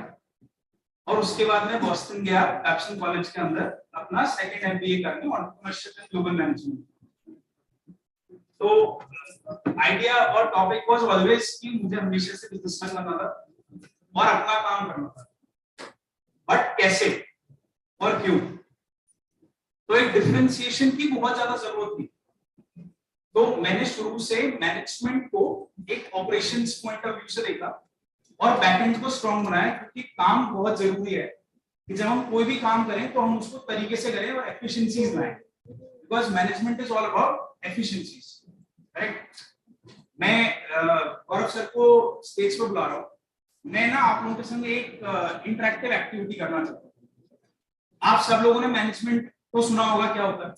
और उसके बाद मैं बॉस्टन गया पैप्सन कॉलेज के अंदर अपना सेकंड MBA करने एंटरप्रेन्योरशिप एंड ग्लोबल मैनेजमेंट। तो आइडिया और टॉपिक वाज ऑलवेज कि मुझे हमेशा से बिजनेसमैन बनना था और अपना काम करना था, बट कैसे और क्यों? तो एक डिफरेंशिएशन की बहुत ज्यादा जरूरत थी। तो मैंने शुरू से मैनेजमेंट को एक ऑपरेशंस पॉइंट ऑफ व्यू से देखा और बैकएंड को स्ट्रांग बनाया, क्योंकि काम बहुत जरूरी है कि जब हम कोई भी काम करें तो हम उसको तरीके से करें और एफिशिएंसीज लाएं, because management is all about efficiencies, right? मैं गौरव सर को स्टेज पर बुला रहा हूँ। मैं ना आप लोगों के संग एक इंटरैक्टिव एक्टिविटी करना चाहता हूँ। आप सब लोगों ने मैनेजमेंट को सुना होगा, क्या होता है?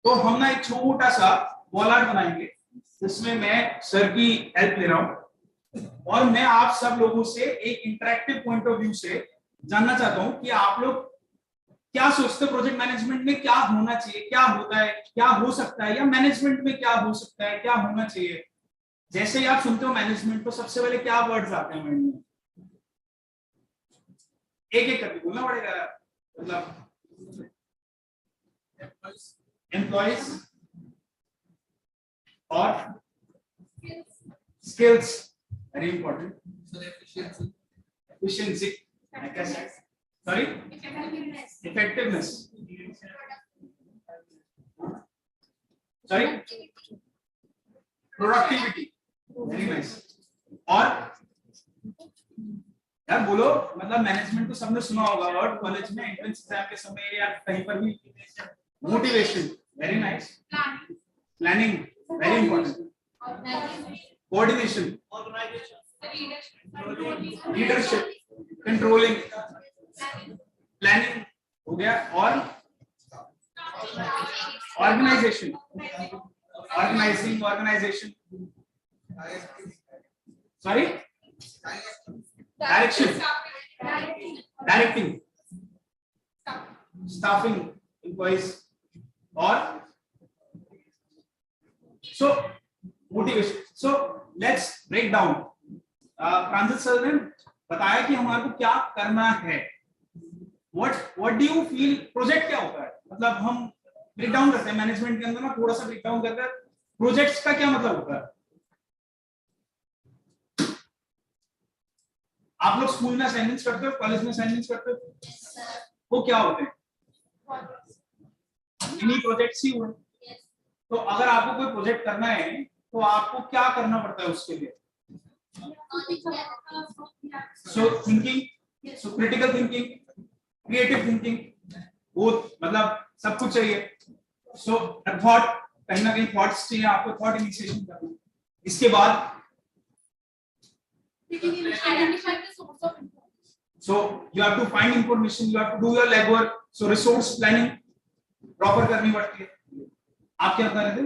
तो हम ना एक छोटा सा वॉल आर्ट बनाएंगे जिसमें मैं सर की हेल्प ले रहा हूँ और मैं आप सब लोगों से एक इंटरैक्टिव पॉइंट ऑफ व्यू से जानना चाहता हूँ कि आप लोग क्या सोचते हो प्रोजेक्ट मैनेजमेंट में क्या होना चाहिए, क्या होता है, क्या हो सकता है, या मैनेजमेंट में क्या हो सकता है, क्या होना चाहिए। जैसे ही आप सुनते हो मैनेजमेंट तो सबसे पहले क्या वर्ड्स आते हैं माइंड में? एक एक करके बोलना पड़ेगा। मतलब एम्प्लॉइज और skills, very important. Efficiency, sorry, effectiveness, sorry, productivity, very nice. और यार बोलो, मतलब मैनेजमेंट तो सबने सुना होगा वर्ड कॉलेज में एंट्रेंस एग्जाम के समय या कहीं पर भी। Motivation, very nice. Planning, very important. Coordination, leadership, controlling, planning हो गया। और organisation, organising, organisation, sorry, direction, directing, staffing, employees, और so motivation. So let's break down. Pranjal sir ने बताया कि हमारे को क्या करना है। What do you feel project क्या होता है? मतलब हम ब्रेक डाउन करते हैं मैनेजमेंट के अंदर ना, थोड़ा सा ब्रेक डाउन करते हैं प्रोजेक्ट्स का क्या मतलब होता है। आप लोग स्कूल में असाइनमेंट्स करते हो, कॉलेज में असाइनमेंट्स करते हो, वो क्या होते हैं? मिनी प्रोजेक्ट्स ही हुए। तो अगर आपको कोई प्रोजेक्ट करना है तो आपको क्या करना पड़ता है उसके लिए? सो thinking, so critical thinking, creative thinking, both, मतलब सब कुछ चाहिए। सो थॉट, कहीं ना कहीं थॉट्स चाहिए आपको, थॉट इनिशिएशन करना। इसके बाद so you have to find information, you have to do your legwork, so resource planning proper करनी पड़ती है। आप क्या कर रहे थे?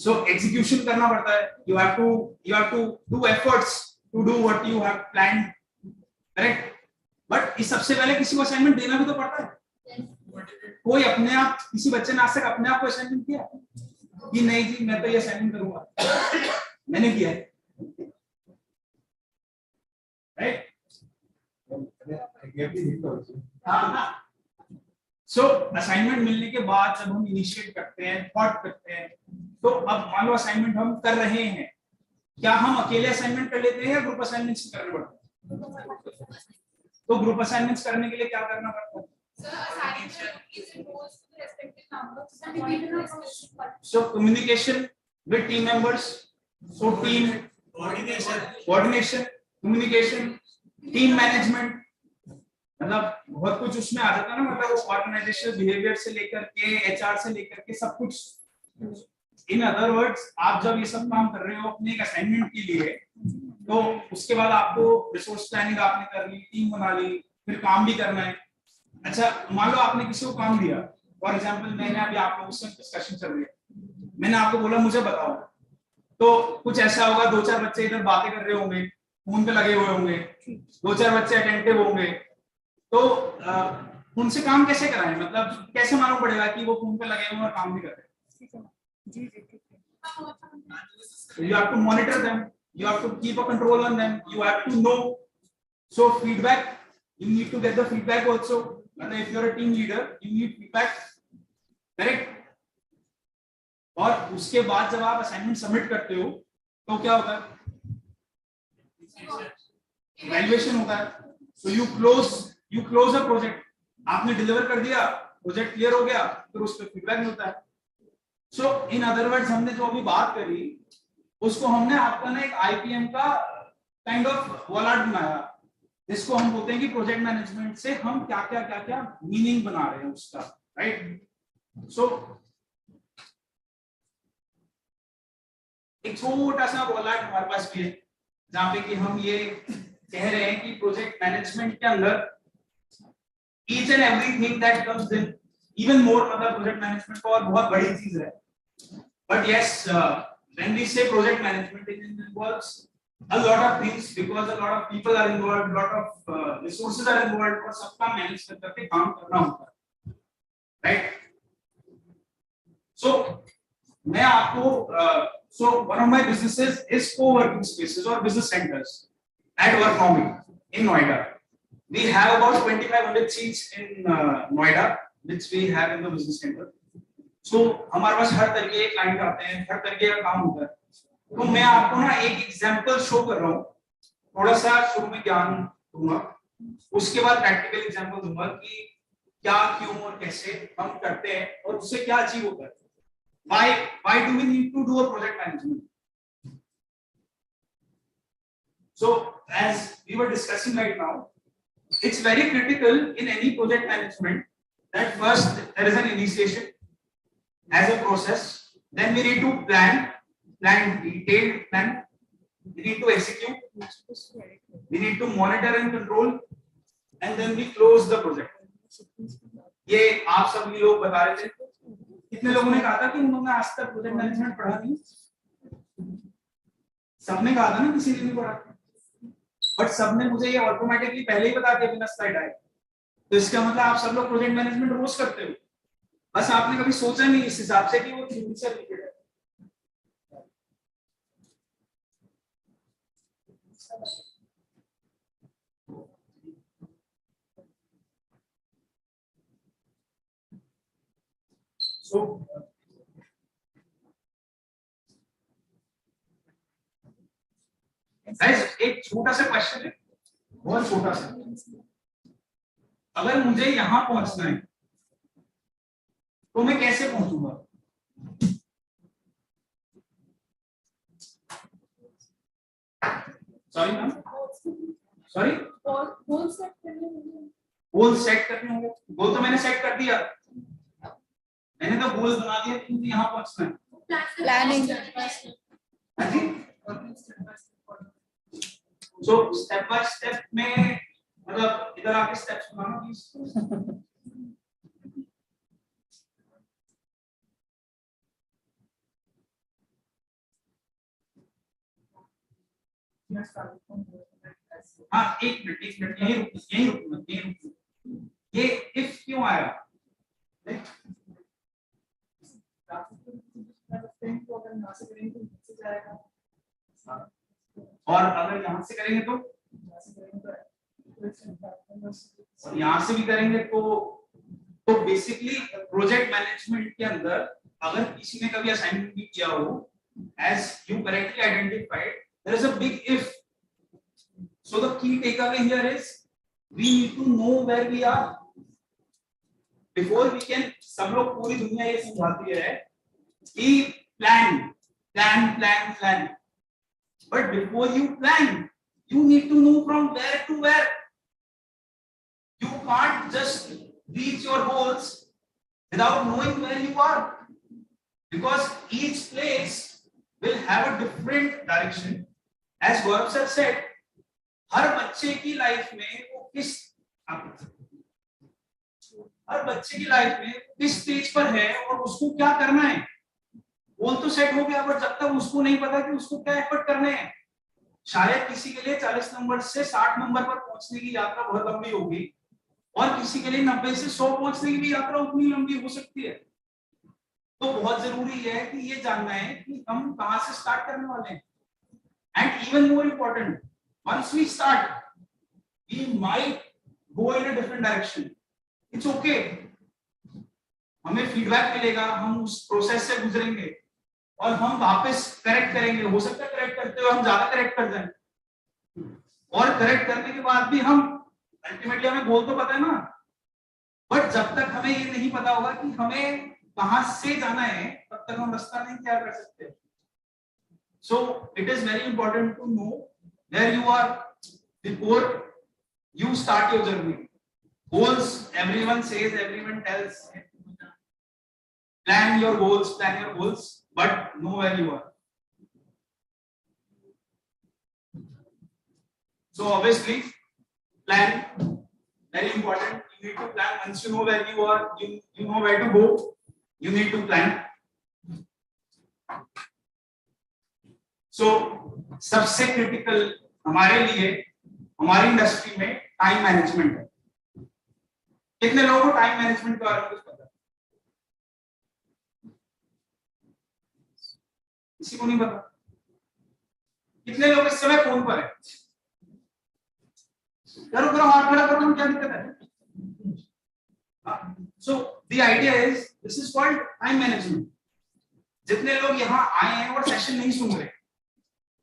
So execution करना पड़ता है। You have to do efforts to do what you have planned, correct? But इस सबसे पहले किसी को असाइनमेंट देना भी तो पड़ता है। कोई अपने आप, किसी बच्चे ने आज तक अपने आप को असाइनमेंट किया कि नहीं जी मैं तो ये असाइनमेंट करूंगा? मैंने किया है, राइट? सो असाइनमेंट मिलने के बाद जब हम इनिशिएट करते हैं, थॉट करते हैं, तो अब मान लो असाइनमेंट हम कर रहे हैं, क्या हम अकेले असाइनमेंट कर लेते हैं या ग्रुप असाइनमेंट्स करने पड़ते हैं? तो ग्रुप असाइनमेंट्स करने के लिए क्या करना पड़ता है? So communication with team members, so team coordination, communication, team management, मतलब बहुत कुछ उसमें आ जाता है ना। मतलब ऑर्गेनाइजेशनल बिहेवियर से लेकर के HR से लेकर के सब कुछ। इन अदर वर्ड्स, आप जब ये सब काम कर रहे हो अपने एक असाइनमेंट के लिए, तो उसके बाद आपको रिसोर्स प्लानिंग आपने कर ली, टीम बना ली, फिर काम भी करना है। अच्छा, मान लो आपने किसी को काम दिया, फॉर एग्जांपल मैंने अभी आप लोगों से डिस्कशन चल रही है, मैंने आपको बोला मुझे बताओ तो कुछ ऐसा होगा, 2-4 बच्चे इधर बातें कर रहे होंगे, फोन पे लगे हुए होंगे, 2-4 बच्चे अटेंटिव होंगे, तो उनसे काम कैसे कराएं, मतलब कैसे मालूम पड़ेगा कि वो फोन पे लगे हुए और काम भी कर रहे हैं? You have to monitor them, you have to keep a control on them, you have to know. So feedback, you need to get the feedback also. And if you're a team leader, you need feedback, correct? और उसके बाद जब आप assignment submit करते हो तो क्या होता है? इवैल्यूएशन होता है. So you close a project. आपने डिलीवर कर दिया, प्रोजेक्ट क्लियर हो गया, फिर उस पर फीडबैक मिलता है. So in other words, हमने जो अभी बात करी उसको हमने आपका ना एक IPM का काइंड ऑफ वॉलाट बनाया, जिसको हम बोलते हैं कि प्रोजेक्ट मैनेजमेंट से हम क्या क्या मीनिंग बना रहे हैं उसका, राइट? सो एक छोटा सा वॉलाट हमारे पास भी है जहां पे कि हम ये कह रहे हैं कि प्रोजेक्ट मैनेजमेंट के अंदर each and everything that comes in, even more, मतलब प्रोजेक्ट मैनेजमेंट तो और बहुत बड़ी चीज है, but yes when we say project management, it involves a lot of things because a lot of people are involved, lot of resources are involved, और सबका manage करके काम करना होता है, right? So मैं आपको so one of my businesses is co-working spaces or business centers at Worknomic in Noida. We have about 2,500 seats in Noida, which we have in the business center. So हमारे पास हर तरह के client आते हैं, हर तरह का काम होता है. तो मैं आपको ना एक एग्जांपल शो कर रहा हूँ, थोड़ा सा शुरू में ज्ञान दूंगा, उसके बाद प्रैक्टिकल एग्जांपल दूंगा कि क्या, क्यों और कैसे हम करते हैं और उससे क्या अचीव होता है. Why do we need to do a project management? So as we were discussing right now, it's very critical in any project management that first there is an initiation as a process, then we need to plan detailed plan, we need to execute, we need to monitor and control, and then we close the project. ये आप सभी लोग बता रहे थे, कितने लोगों ने कहा था कि उन्होंने आज तक प्रोजेक्ट मैनेजमेंट पढ़ा नहीं? सबने कहा था ना, किसी ने नहीं पढ़ा, बट सबने मुझे ये ऑटोमेटिकली पहले ही बता दिया बिना स्लाइड आए. तो इसका मतलब आप सब लोग प्रोजेक्ट मैनेजमेंट रोज करते हो, बस आपने कभी सोचा नहीं इस हिसाब से कि वो थ्योरी से रिलेटेड है. So गाइस, एक छोटा सा क्वेश्चन है, बहुत छोटा सा. अगर मुझे यहां पहुंचना है तो मैं कैसे पहुंचूंगा? Sorry ma'am, sorry, goal set करने होंगे. गोल तो मैंने सेट कर दिया, मैंने तो गोल बना दिया कि मुझे यहां पहुंचना है. Planning. So step by step में, मतलब इधर आके स्टेप्स बनाना प्लीज. हाँ, एक मिनट यही रुक. ये इफ क्यों आया? और अगर यहाँ से करेंगे तो, और यहाँ से भी करेंगे तो बेसिकली प्रोजेक्ट मैनेजमेंट के अंदर अगर किसी ने कभी असाइनमेंट भी किया हो, as you correctly identified, there is a big if. So the key takeaway here is we need to know where we are before we can. सब लोग, पूरी दुनिया ये समझाती है कि plan, but before you plan, you need to know from where to where. You can't just reach your goals without knowing where you are, because each place will have a different direction. As Gaurav sir said, हर बच्चे की life में वो किस stage पर है और उसको क्या करना है, गोल तो सेट हो गया, बट जब तक उसको नहीं पता कि उसको क्या एफर्ट करने हैं, शायद किसी के लिए 40 नंबर से 60 नंबर पर पहुंचने की यात्रा बहुत लंबी होगी और किसी के लिए 90 से 100 पहुंचने की भी यात्रा उतनी लंबी हो सकती है। तो बहुत जरूरी है कि ये जानना है कि हम कहां से स्टार्ट करने वाले हैं। And even more important, once we start we might go in a different direction, it's okay, हमें फीडबैक मिलेगा, हम उस प्रोसेस से गुजरेंगे और हम वापस करेक्ट करेंगे। हो सकता है करेक्ट करते हुए हम ज्यादा करेक्ट कर जाएं, और करेक्ट करने के बाद भी हम अल्टीमेटली, हमें गोल तो पता है ना, बट जब तक हमें ये नहीं पता होगा कि हमें कहां से जाना है, तब तक हम रास्ता नहीं तैयार कर सकते। So it is very important to know where you are before you start your journey. Goals, everyone says, everyone tells, plan your goals, but know where you are. So obviously plan, very important. You need to plan. Once you know where you are, you know where to go, you need to plan. So सबसे critical हमारे लिए, हमारी industry में time management है। कितने लोगों को time management के बारे में कुछ पता है? किसी को नहीं पता? कितने लोग इस समय फोन पर है? करो करो, हाथ खड़ा करो, क्या दिक्कत है? So the idea is, this is called time management. जितने लोग यहाँ आए हैं और सेशन नहीं सुन रहे,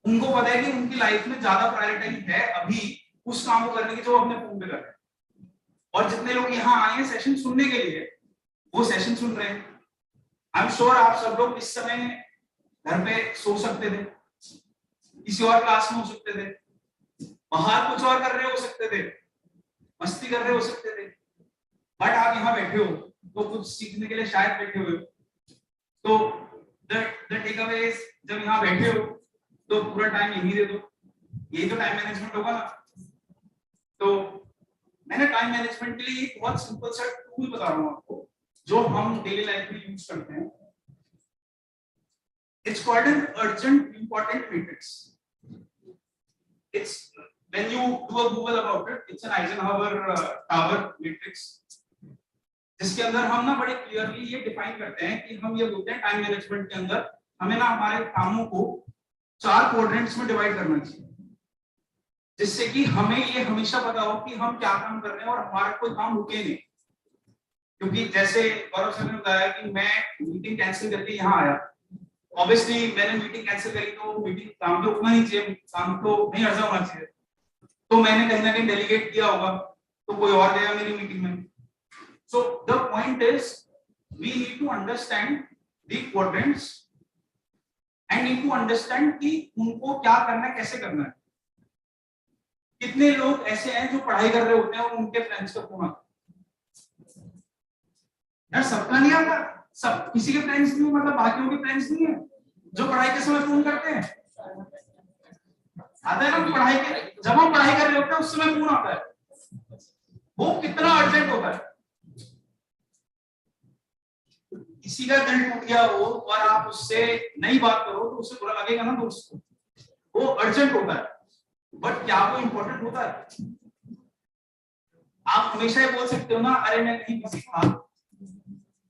उनको पता है कि उनकी लाइफ में ज्यादा प्रायोरिटी है अभी उस काम को करने की जो अपने फोन पे कर रहे हैं, और जितने लोग यहाँ आए हैं सेशन सुनने के लिए, वो सेशन सुन रहे हैं। आई एम श्योर आप सब लोग इस समय घर पे सो सकते थे, किसी और क्लास में हो सकते थे, बाहर कुछ और कर रहे हो सकते थे, मस्ती कर रहे हो सकते थे, बट आप यहाँ बैठे हो तो कुछ सीखने के लिए शायद बैठे हुए हो। तो द टेक अवे इज, जब यहाँ बैठे हो तो पूरा टाइम यही दे दो, यही तो टाइम मैनेजमेंट होगा ना। तो मैंने टाइम मैनेजमेंट के लिए एक बहुत सिंपल सा टूल बता रहा हूँ आपको, जो हम डेली लाइफ में यूज करते हैं। It's called an urgent important matrix. It's when you do a Google about it, it's an Eisenhower tower matrix, जिसके अंदर हम ना बड़े क्लियरली ये डिफाइन करते हैं कि हम ये बोलते हैं टाइम मैनेजमेंट के अंदर हमें ना हमारे कामों को 4 क्वाड्रेंट्स में डिवाइड करना चाहिए, जिससे कि हमें ये हमेशा पता हो कि हम क्या काम कर रहे हैं और हमारा कोई काम रुके नहीं। क्योंकि जैसे गौरव सर ने बताया कि मैं मीटिंग कैंसिल करके यहाँ आया, ऑब्वियसली मैंने मीटिंग कैंसिल करी तो मीटिंग काम तो रुकना नहीं चाहिए, काम तो नहीं अर्जा होना चाहिए, तो मैंने कहीं ना कहीं डेलीगेट किया होगा, तो कोई और गया मेरी मीटिंग में। So the point is we need to understand the quadrants and need to understand कि उनको क्या करना है, कैसे करना है। कितने लोग ऐसे हैं जो पढ़ाई कर रहे होते हैं और उनके फ्रेंड्स का फोन आता है? यार सबका नहीं आता, सब किसी के फ्रेंड्स नहीं, मतलब बाकियों के फ्रेंड्स नहीं है जो पढ़ाई के समय फोन करते हैं। आता है ना पढ़ाई के, जब हम पढ़ाई कर रहे होते हैं उस समय फोन आता है, वो कितना अर्जेंट होता है। किसी का दिल टूट गया हो और आप उससे नहीं बात करो तो उसे बुरा लगेगा ना दोस्त को, वो अर्जेंट होता है, बट क्या वो इंपॉर्टेंट होता है? आप हमेशा ये बोल सकते हो ना, अरे मैं कहीं बिजी था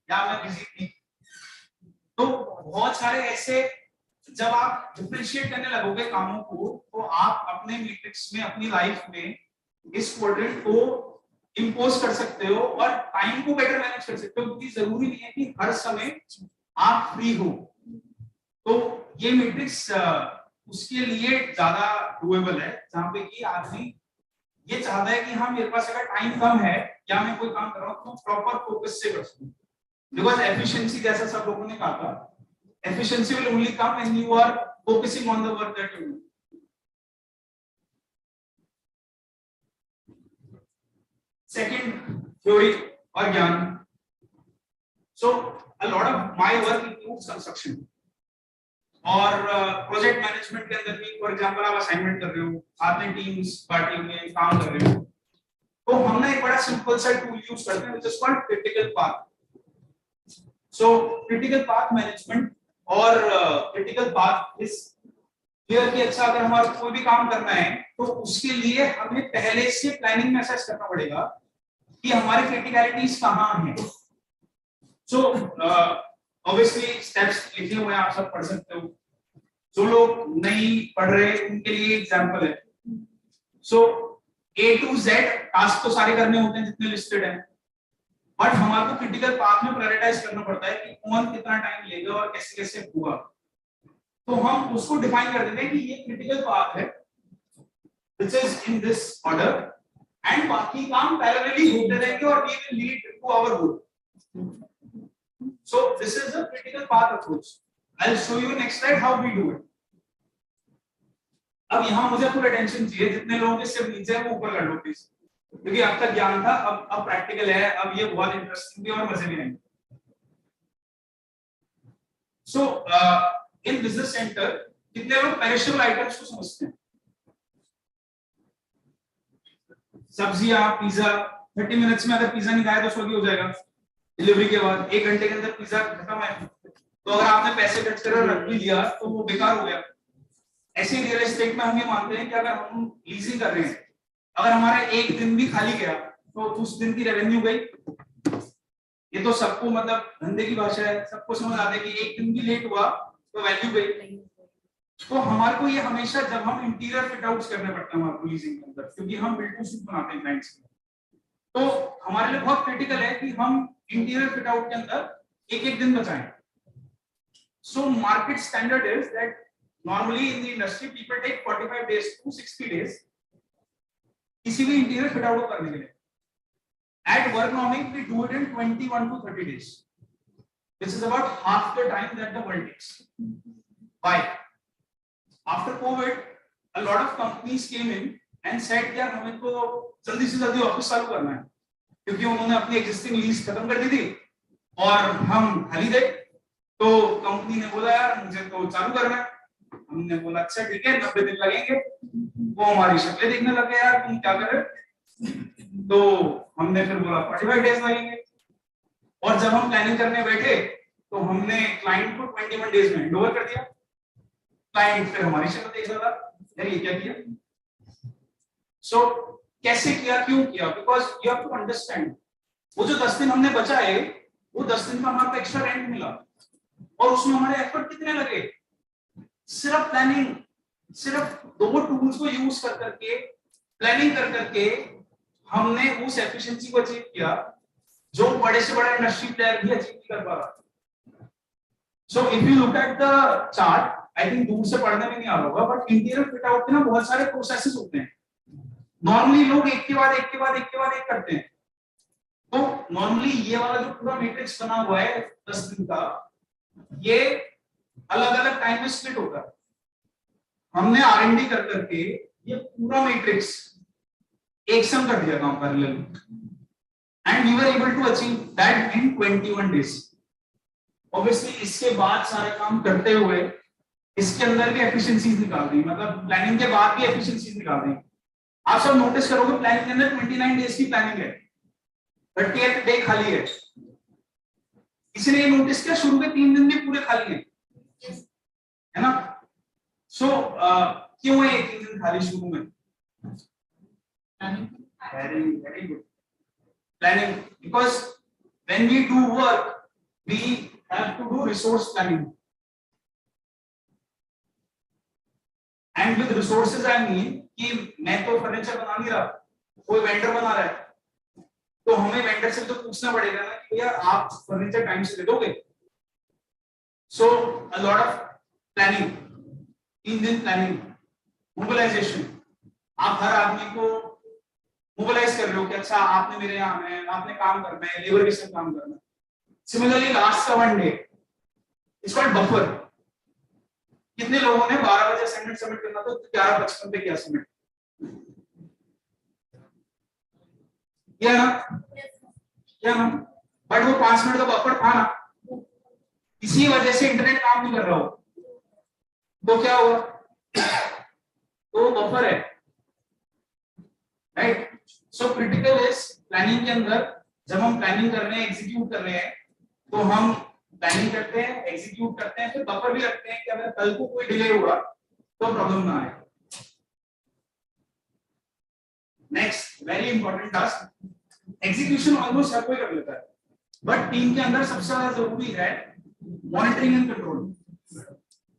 या मैं बिजी थी। तो बहुत सारे ऐसे, जब आप डिफरेंशिएट करने लगोगे कामों को, तो आप अपने मैट्रिक्स में, अपनी लाइफ में इस क्वाड्रेंट को इंपोज कर सकते हो और टाइम को बेटर मैनेज कर सकते हो, क्योंकि जरूरी नहीं है कि हर समय आप फ्री हो। तो ये मैट्रिक्स उसके लिए ज्यादा डुएबल है, जहां पे कि आदमी ये चाहता है कि हाँ मेरे पास अगर टाइम कम है या मैं कोई काम कर रहा हूँ तो प्रॉपर फोकस से कर सकूं। बिकॉज एफिशिएंसी, जैसा सब लोगों ने कहा था, efficiency will only come when you are focusing on the work that you do. Second, theory और ज्ञान। So a lot of my work includes construction और प्रोजेक्ट मैनेजमेंट के अंदर भी। फॉर एग्जांपल आप असाइनमेंट कर रहे हो, आपने टीम्स पार्टी में काम कर रहे हो, तो हम ना एक बड़ा सिंपल सा टूल यूज करते हैं which is called critical path. So critical path management और क्रिटिकल पाथ इज क्लियर कि अच्छा अगर हमारा कोई भी काम करना है तो उसके लिए हमें पहले से प्लानिंग में असेस करना पड़ेगा कि हमारे क्रिटिकलिटीज कहाँ हैं। सो ऑब्वियसली स्टेप्स लिखे हुए हैं, आप सब पढ़ सकते हो। जो लोग नहीं पढ़ रहे उनके लिए एग्जांपल है। सो A to Z टास्क तो सारे करने होते हैं जितने लिस्टेड हैं, बट हमारे को क्रिटिकल पाथ में प्रायोरिटाइज करना पड़ता है कि कौन कितना टाइम लेगा और कैसे कैसे होगा। तो हम उसको डिफाइन कर देते हैं कि ये क्रिटिकल पाथ है which is in this order and बाकी काम पैरेलली होते रहेंगे और we will lead to our goal. So this is a critical path approach. I will show you next slide how we do it. अब यहां मुझे full attention चाहिए, जितने लोगों के सिर्फ नीचे है वो ऊपर कर लो प्लीज, क्योंकि अब तक ज्ञान था, अब प्रैक्टिकल है, अब ये बहुत इंटरेस्टिंग भी और मजे भी रहेंगे। सो इन बिजनेस सेंटर कितने लोग पेरिशेबल आइटम्स को समझते हैं? सब्जियां, पिज्जा, 30 मिनट्स में अगर पिज्जा नहीं खाया तो सॉगी हो जाएगा। डिलीवरी के बाद 1 घंटे के अंदर पिज्जा खत्म है, तो अगर आपने पैसे खर्च कर रख भी लिया तो वो बेकार हो गया। ऐसे रियल एस्टेट में हम ये मानते हैं कि अगर हम लीजिंग कर रहे हैं, अगर हमारा एक दिन भी खाली गया तो उस दिन की रेवेन्यू गई। ये तो सबको मतलब धंधे की भाषा है, सबको समझ आते हैं कि एक दिन भी लेट हुआ तो वैल्यू गई। तो हमारे को ये हमेशा जब हम इंटीरियर फिट आउट्स करने पड़ते हैं हमारे को लीजिंग के अंदर, क्योंकि हम बिल्ड टू सूट बनाते हैं क्लाइंट्स के, तो हमारे लिए बहुत क्रिटिकल है कि हम इंटीरियर फिट आउट के अंदर एक एक दिन बचाएं। So market standard is that normally in the industry people take 45 days to 60 days किसी भी इंटीरियर फिट आउट करने के लिए। At Worknomic we do it in 21 to 30 days, which is about half the time that the world takes. Why? After COVID a lot of companies came in and said यार हमें तो जल्दी से जल्दी office चालू करना है, क्योंकि उन्होंने अपनी एग्जिस्टिंग लीज खत्म कर दी थी और हम खाली थे। तो कंपनी ने बोला यार मुझे तो चालू करना है। हमने बोला अच्छा ठीक है 90 दिन लगेंगे। वो हमारी शक्लें देखने लगे यार तुम क्या कर रहे हो, तो हमने फिर बोला 45 डेज लगेंगे। और जब हम प्लानिंग करने बैठे तो हमने क्लाइंट को 21 डेज में हैंडओवर कर दिया। क्लाइंट फिर हमारी शक्ल देख रहा था यार ये क्या किया। सो कैसे किया, क्यों किया? Because you have to understand वो जो 10 दिन हमने बचाए वो 10 दिन का हमारा एक्स्ट्रा रेंट मिला और उसमें हमारे एफर्ट कितने लगे। सिर्फ प्लानिंग, सिर्फ 2 टूल्स को यूज कर करके प्लानिंग कर करके हमने उस एफिशिएंसी को अचीव किया जो बड़े से बड़ा इंडस्ट्री प्लेयर भी अचीव नहीं कर पा रहा। So if you look at the chart, I think दूर से पढ़ने में नहीं आ रहा होगा, बट इंटीरियर फिट आउट के ना बहुत सारे प्रोसेसेस होते हैं। नॉर्मली लोग एक के बाद एक के बाद एक के बाद एक करते हैं। तो नॉर्मली ये वाला जो पूरा मैट्रिक्स बना हुआ है 10 दिन का, ये अलग अलग टाइम में स्प्लिट होता है। हमने R&D कर करके ये पूरा मैट्रिक्स एक सम कर दिया काम parallel, and we were able to achieve that in 21 days. Obviously इसके बाद सारे काम करते हुए इसके अंदर भी एफिशिएंसीज निकाल दी, मतलब प्लानिंग के बाद भी एफिशिएंसीज निकाल दी। आप सब नोटिस करोगे प्लानिंग के अंदर 29 डेज की प्लानिंग है, 30th डे खाली है। किसी ने ये नोटिस किया शुरू के 3 दिन भी पूरे खाली हैं, है ना? सो क्यों है 3 दिन खाली शुरू में? very good planning, because when we do work we have to do resource planning, and with resources I mean कि मैं तो फर्नीचर बना नहीं रहा, कोई वेंडर बना रहा है, तो हमें वेंडर से तो पूछना पड़ेगा ना कि भैया आप फर्नीचर टाइम से दे दोगे। सो अ लॉट ऑफ प्लानिंग, 3 दिन प्लानिंग, मोबिलाइजेशन। आप हर आदमी को मोबिलाइज कर रहे हो कि अच्छा आपने मेरे यहाँ आना है, आपने काम करना है, लेबर के साथ काम करना है। सिमिलरली लास्ट का 1 डे इट्स कॉल्ड बफर। कितने लोगों ने 12 बजे असाइनमेंट सबमिट करना था, 11:55 पे किया सबमिट, क्या ना? क्या ना? बट वो 5 मिनट का बफर था ना, इसी वजह से इंटरनेट काम नहीं कर रहा हो तो क्या हुआ? तो बफर है, right? So critical is planning के अंदर जब हम प्लानिंग कर रहे हैं, एग्जीक्यूट कर रहे हैं, तो हम प्लानिंग करते हैं, एग्जीक्यूट करते हैं, फिर बफर भी रखते हैं कि अगर कल को कोई डिले हुआ तो प्रॉब्लम ना आए। Next very important task, execution almost हर कोई कर लेता है, बट टीम के अंदर सबसे ज्यादा जरूरी है मॉनिटरिंग एंड कंट्रोल।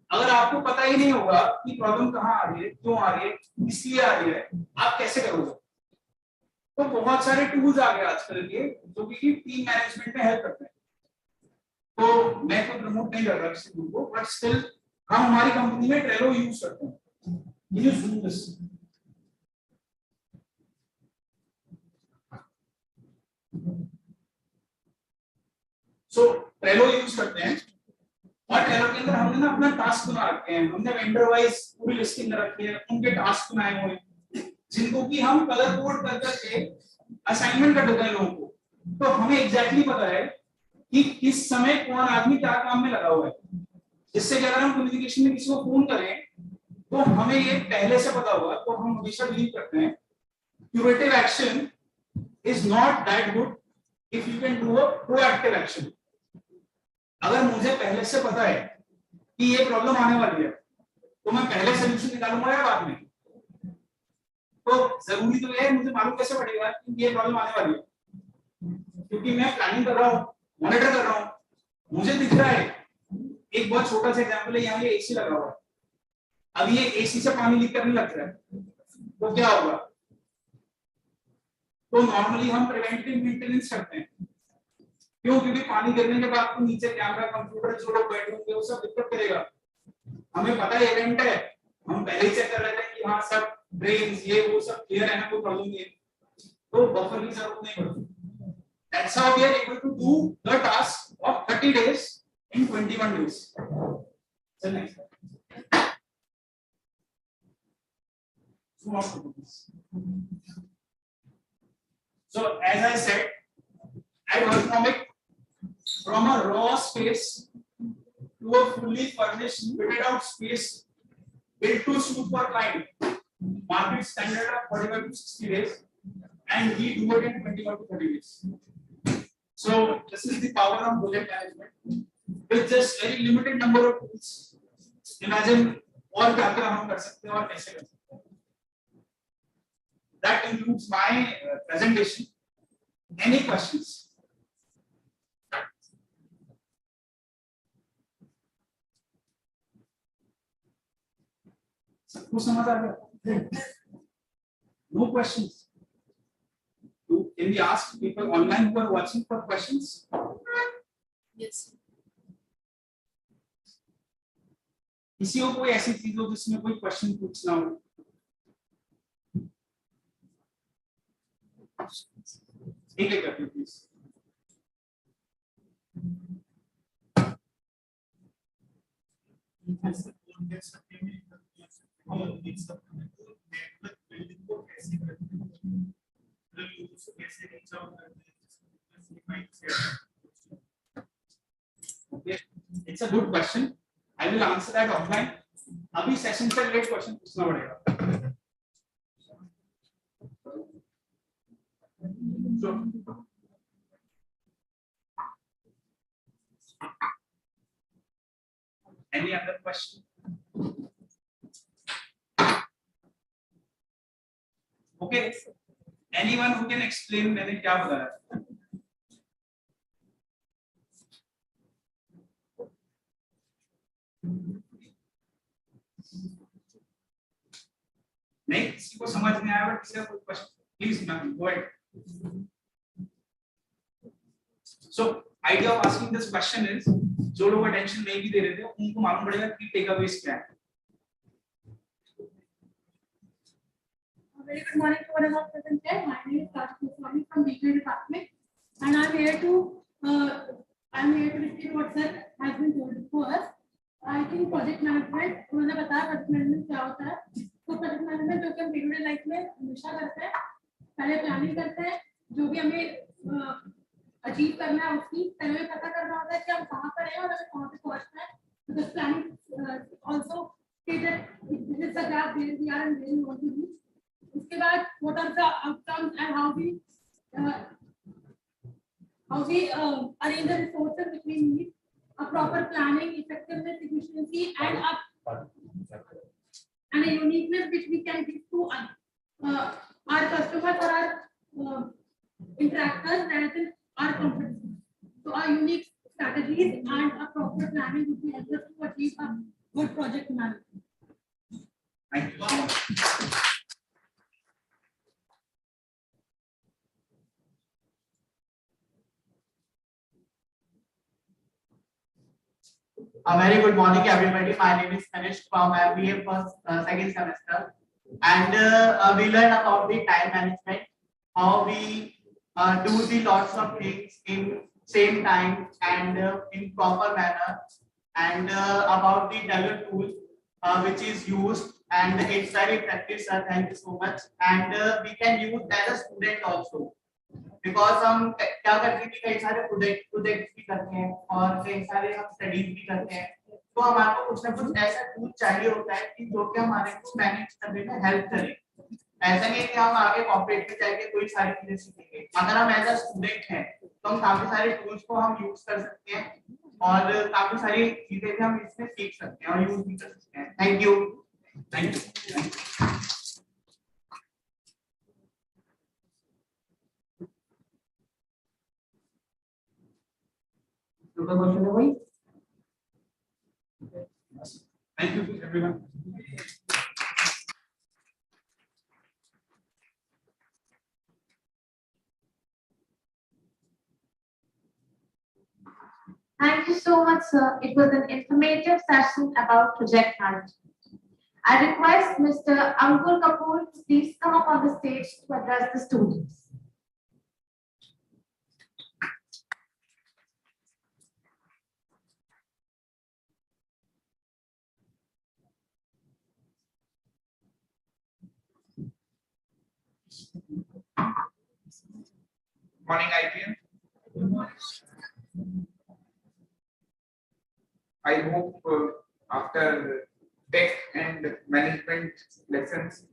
अगर आपको पता ही नहीं होगा कि प्रॉब्लम कहाँ आ रही है, क्यों आ रही है, इसलिए आ रही है, आप कैसे करोगे? तो बहुत सारे टूल्स आ गए आजकल के जो कि टीम मैनेजमेंट में हेल्प करते हैं। तो मैं तो प्रमोट नहीं कर रहा किसी टूल को, बट स्टिल हम हमारी कंपनी में ट्रेलो यूज करते हैं। Use this. So Trello use करते हैं और ट्रेलो के अंदर हमने ना अपना टास्क बना रखे हैं, हमने वेंडर वाइज पूरी लिस्टिंग कर रखी है, उनके टास्क बनाए हुए हैं जिनको कि हम कलर कोड कर करके असाइनमेंट कर देते हैं लोगों को। तो हमें एग्जैक्टली पता है कि किस समय कौन आदमी क्या काम में लगा हुआ है, जिससे कि अगर हम कम्युनिकेशन में किसी को फोन करें तो हमें ये पहले से पता होगा। तो हम हमेशा बिलीव करते हैं curative action is not that good if you can do a proactive action. अगर मुझे पहले से पता है कि ये प्रॉब्लम आने वाली है तो मैं पहले सोल्यूशन निकालूंगा या बाद में? तो जरूरी तो है मुझे मालूम कैसे पड़ेगा कि ये प्रॉब्लम आने वाली है, क्योंकि मैं प्लानिंग कर रहा हूँ, मॉनिटर कर रहा हूँ, मुझे दिख रहा है। एक बहुत छोटा सा एग्जांपल है, यहाँ ये एसी लगा हुआ है, अब ये एसी से पानी लीक करने लग रहा है तो क्या होगा? तो नॉर्मली हम प्रिवेंटिव मेंटेनेंस करते हैं। क्यों? क्योंकि पानी गिरने के बाद तो नीचे कैमरा, कंप्यूटर जो लोग बैठे होंगे वो सब दिक्कत करेगा। हमें पता है इवेंट है, हम पहले ही चेक कर लेते हैं कि हाँ सब ड्रेन्स ये वो सब क्लियर है ना, कोई प्रॉब्लम नहीं है, तो बफर की जरूरत नहीं पड़ती। That's how we are able to do the task of 30 days in 21 days. So next. So as I said, I work from a raw space to a fully furnished, fitted out space built to suit for client. Market standard of 45 to 60 days, and we do it in 21 to 30 days. So this is the power of project management with just very limited number of tools. Imagine और क्या क्या हम कर सकते हैं और कैसे कर सकते हैं. That concludes my presentation. Any questions? सबको समझ आ गया? No questions. Can we ask people online who are watching for questions? Yes. किसी को कोई ऐसी चीज हो जिसमें कोई क्वेश्चन पूछना हो? एक एक करके please. Okay, it's a good question. I will answer that offline. अभी सेशन से रिलेटेड क्वेश्चन पूछना पड़ेगा. So, any other question? Okay, anyone who can explain मैंने क्या बताया? नहीं, किसी को समझ नहीं आया, बट किसी का कोई question please ma'am go ahead. So idea of asking this question is जो लोग अटेंशन नहीं भी दे रहे थे उनको मालूम पड़ेगा कि टेकअवेज क्या है. Very good morning to one of our present here. My name is Karthik Swami from BPO department, and I'm here to repeat what sir has been told for us. I think project management, उन्होंने बताया project management क्या होता है. तो project management जो कि हम day-to-day life में हमेशा करते हैं, पहले प्लानिंग करते हैं, जो भी हमें अचीव करना है उसकी पहले पता करना होता है कि हम कहाँ पर हैं और हमें कहाँ पे पहुँचना है. So this planning also stated this is the graph where we are and where we want to be. उसके बाद what are the outcomes and how we arrange the resources which we need. a proper planning, effectiveness, efficiency, and a uniqueness which we can give to our customers or our interactors rather than our competitors. So our unique strategies and a proper planning would be help us to achieve a good project management. Thank you so much. A very good morning, everybody. My name is Kanish from MBA first second semester, and we learn about the time management, how we do the lots of things in same time and in proper manner, and about the Trello tool which is used, and it's very effective, sir. Thank you so much. And we can use as a student also. Because हम क्या करते हैं कि कई सारे project भी करते हैं और कई सारे हम स्टडीज भी करते हैं, तो हमारे को कुछ ना कुछ ऐसा टूल चाहिए होता है कि जो कि हमारे को मैनेज करने में हेल्प करे। ऐसा नहीं है कि हम आगे कॉर्पोरेट में जाके कोई सारी चीजें सीखेंगे। अगर हम एज अ स्टूडेंट हैं तो हम काफी सारे टूल्स को हम यूज कर सकते हैं और काफी सारी चीजें भी हम इसमें सीख सकते हैं और यूज भी कर सकते हैं। Thank you. Thank you. Thank you, everyone. Thank you so much, sir. It was an informative session about project management. I request Mr. Ankur Kapoor to please come up on the stage to address the students. Morning, IPM. I hope after tech and management lessons,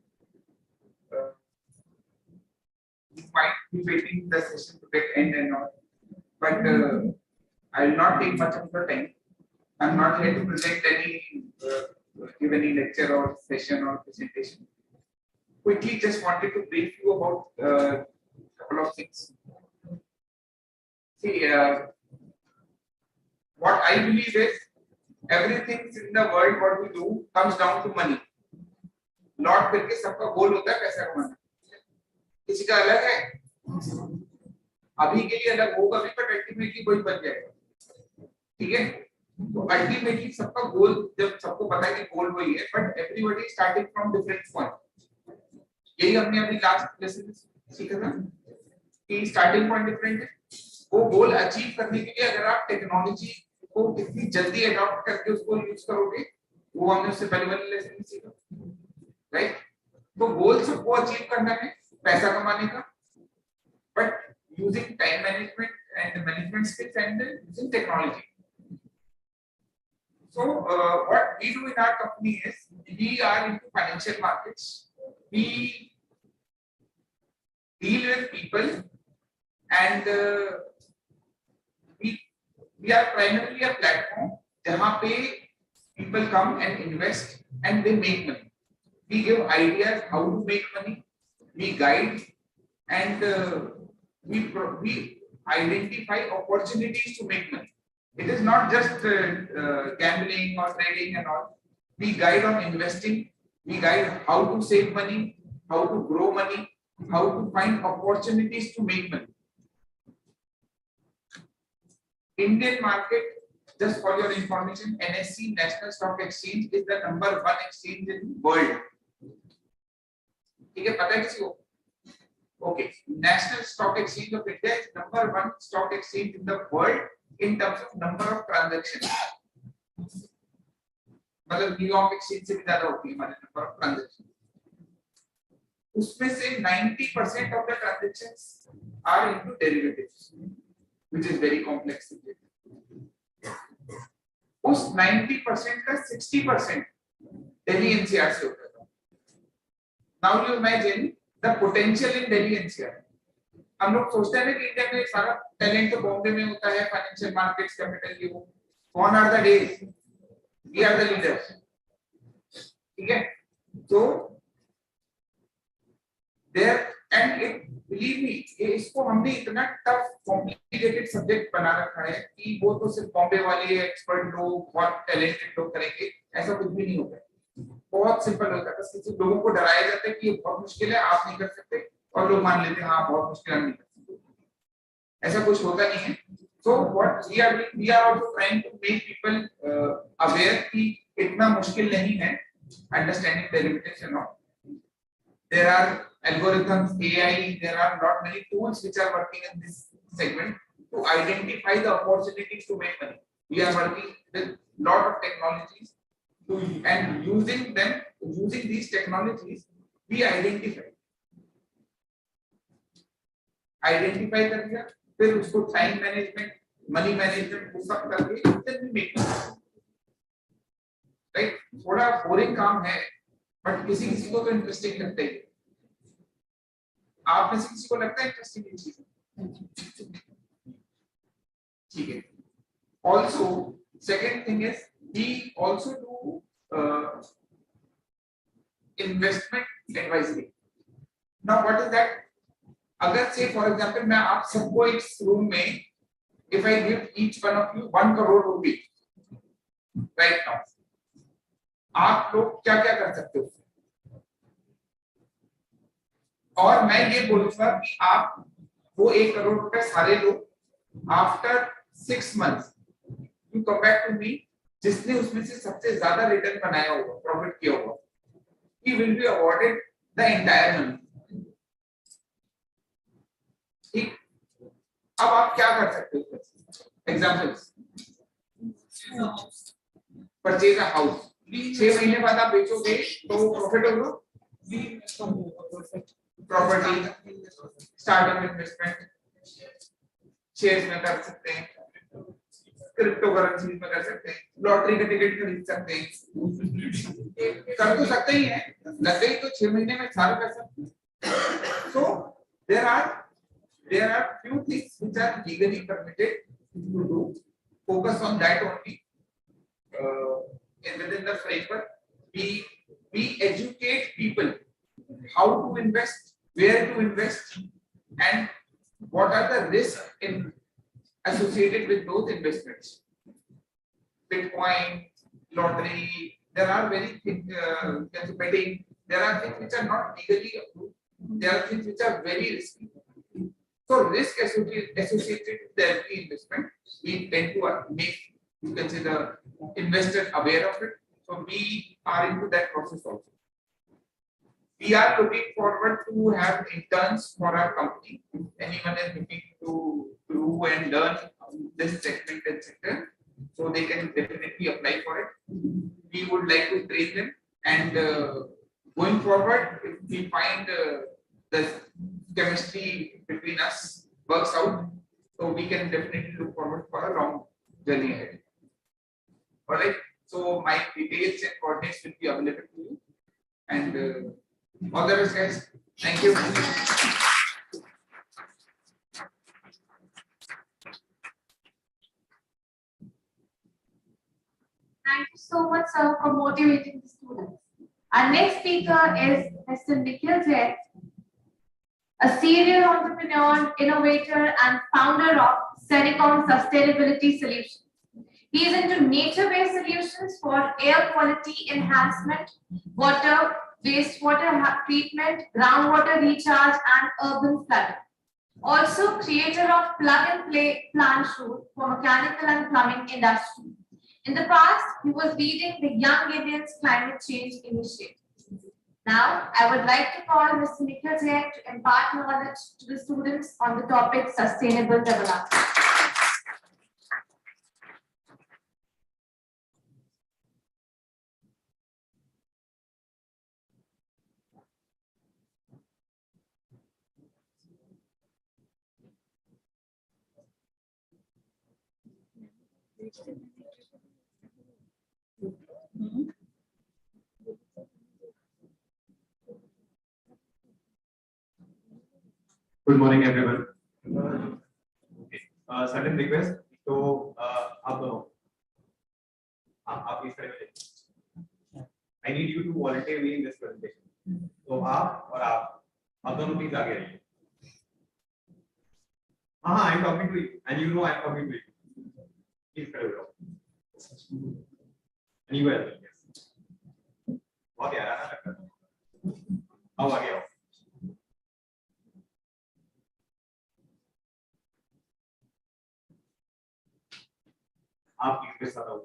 you might be waiting the session to get end and all. But I will not take much of your time. I'm not here to present any, give any lecture or session or presentation. Quickly, just wanted to brief you about a couple of things. See, what I believe is everything in the world what we do comes down to money. Lot करके सबका गोल होता है पैसा कमाना, किसी का अलग है, अभी के लिए अलग होगा भी बट अल्टीमेटली वही बन जाएगा। ठीक है, तो अल्टीमेटली सबका गोल जब सबको पता है कि गोल वही है but everybody starting from different point. यही हमने अभी लास्ट लेसन सीखा था कि स्टार्टिंग पॉइंट डिफरेंट है। वो गोल अचीव करने के लिए अगर आप टेक्नोलॉजी को कितनी जल्दी अडॉप्ट करके उसको यूज करोगे, वो हमने उससे पहले वाले लेसन में सीखा, राइट। तो गोल सबको अचीव करना है पैसा कमाने का, but using time management and management skills and using technology. So what we do in our company is we are into financial markets. We deal with people and we are primarily a platform जहाँ पे people come and invest and they make money. We give ideas how to make money. We guide and we identify opportunities to make money. It is not just gambling or trading and all. We guide on investing. We guide how to save money, how to grow money, how to find opportunities to make money. Indian market, just for your information, NSE National Stock Exchange is the #1 exchange in world. ठीक है, पता है किसी को? Okay, National Stock Exchange of India is #1 stock exchange in the world in terms of number of transactions. मतलब New York exchange से भी ज्यादा होती है हमारे नंबर ऑफ ट्रांजैक्शन। उसमें से 90% of the transactions are into derivatives, which is very complex subject. उस 90% का 60% दिल्ली एनसीआर से होता था। Now you imagine the potential in Delhi NCR. हम लोग सोचते हैं कि इंडिया में सारा टैलेंट तो बॉम्बे में होता है, फाइनेंशियल मार्केट्स, कैपिटल, ये वो, Gone are the days. We are the leaders. ठीक है? So there and it believe me इसको हमने इतना टफ कॉम्प्लिकेटेड सब्जेक्ट बना रखा है कि वो तो सिर्फ बॉम्बे वाले एक्सपर्ट लोग बहुत टैलेंटेड लोग करेंगे, ऐसा कुछ भी नहीं होता है। बहुत सिंपल होता है, बस किसी लोगों को डराया जाता है कि ये बहुत मुश्किल है, आप नहीं कर सकते, और लोग मान लेते हैं हाँ बहुत मुश्किल है, नहीं कर सकते। ऐसा कुछ होता नहीं है। So what we are doing, we are also trying to make people aware कि इतना मुश्किल नहीं है understanding derivatives and all. There are algorithms, AI, there are not many tools which are working in this segment to identify the opportunities to make money. We are working with lot of technologies to, and using them, using these technologies, we identify कर दिया, फिर उसको time management, money management वो सब करके then we make money. Right? थोड़ा boring काम है, बट किसी किसी को तो इंटरेस्टिंग लगता है। आप में से किसी को लगता है इंटरेस्टिंग ये चीज? ठीक है। Also, second thing is we also do investment advisory. Now what is that? अगर से फॉर एग्जांपल मैं आप सबको इस रूम में if I give each one of you 1 crore rupees right now, आप लोग क्या क्या कर सकते हो? और मैं ये बोलूंगा कि आप वो 1 करोड़ रुपए सारे लोग after 6 months you come back to me, जिसने उसमें से सबसे ज्यादा रिटर्न बनाया होगा, प्रॉफिट किया होगा, he will be awarded the entire money. ठीक, अब आप क्या कर सकते हो? एग्जाम्पल्स, परचेज अ हाउस, 6 महीने बाद आप बेचोगे तो प्रॉफिट होगा। प्रॉपर्टी, स्टार्टअप इन्वेस्टमेंट, शेयर्स में कर सकते हैं, क्रिप्टो करेंसी में कर सकते हैं, लॉटरी का टिकट खरीद सकते हैं, कर तो सकते ही हैं, लग गई तो 6 महीने में सारा पैसा। So there are few things which are legally permitted to do. Focus on that only. Within the framework, we educate people how to invest, where to invest, and what are the risks associated with those investments. Bitcoin, lottery, there are very things, betting, there are things which are not legally approved. There are things which are very risky. So risk associated with the every investment, we tend to make, you can say, the investor aware of it. So we are into that process also. We are looking forward to have interns for our company. If anyone is looking to do and learn this segment and sector, so they can definitely apply for it. We would like to train them, and going forward, if we find the chemistry between us works out, so we can definitely look forward for a long journey ahead. All right. So my details and coordinates will be available to you, and all the best, guys. Thank you. Thank you so much, sir, for motivating the students. Our next speaker is Mr. Nikhil Jain, a serial entrepreneur, innovator, and founder of Senicom Sustainability Solutions. He is into nature-based solutions for air quality enhancement, water, wastewater treatment, groundwater recharge, and urban flooding. Also, creator of plug-and-play plant shoot for mechanical and plumbing industry. In the past, he was leading the Young Indians Climate Change Initiative. Now, I would like to call Mr. Nikhil Jain to impart knowledge to the students on the topic sustainable development. Good morning, everyone. Certain request. तो आप please खड़े हो जाइए। I need you to volunteer me in this presentation. तो आप और आप दोनों प्लीज आगे आइए। हाँ, I am talking to you and you know I am talking to you. Please खड़े हो जाओ। And you as well. बहुत प्यारा ना लगता है। आओ आगे आओ। आप किसके साथ आओ?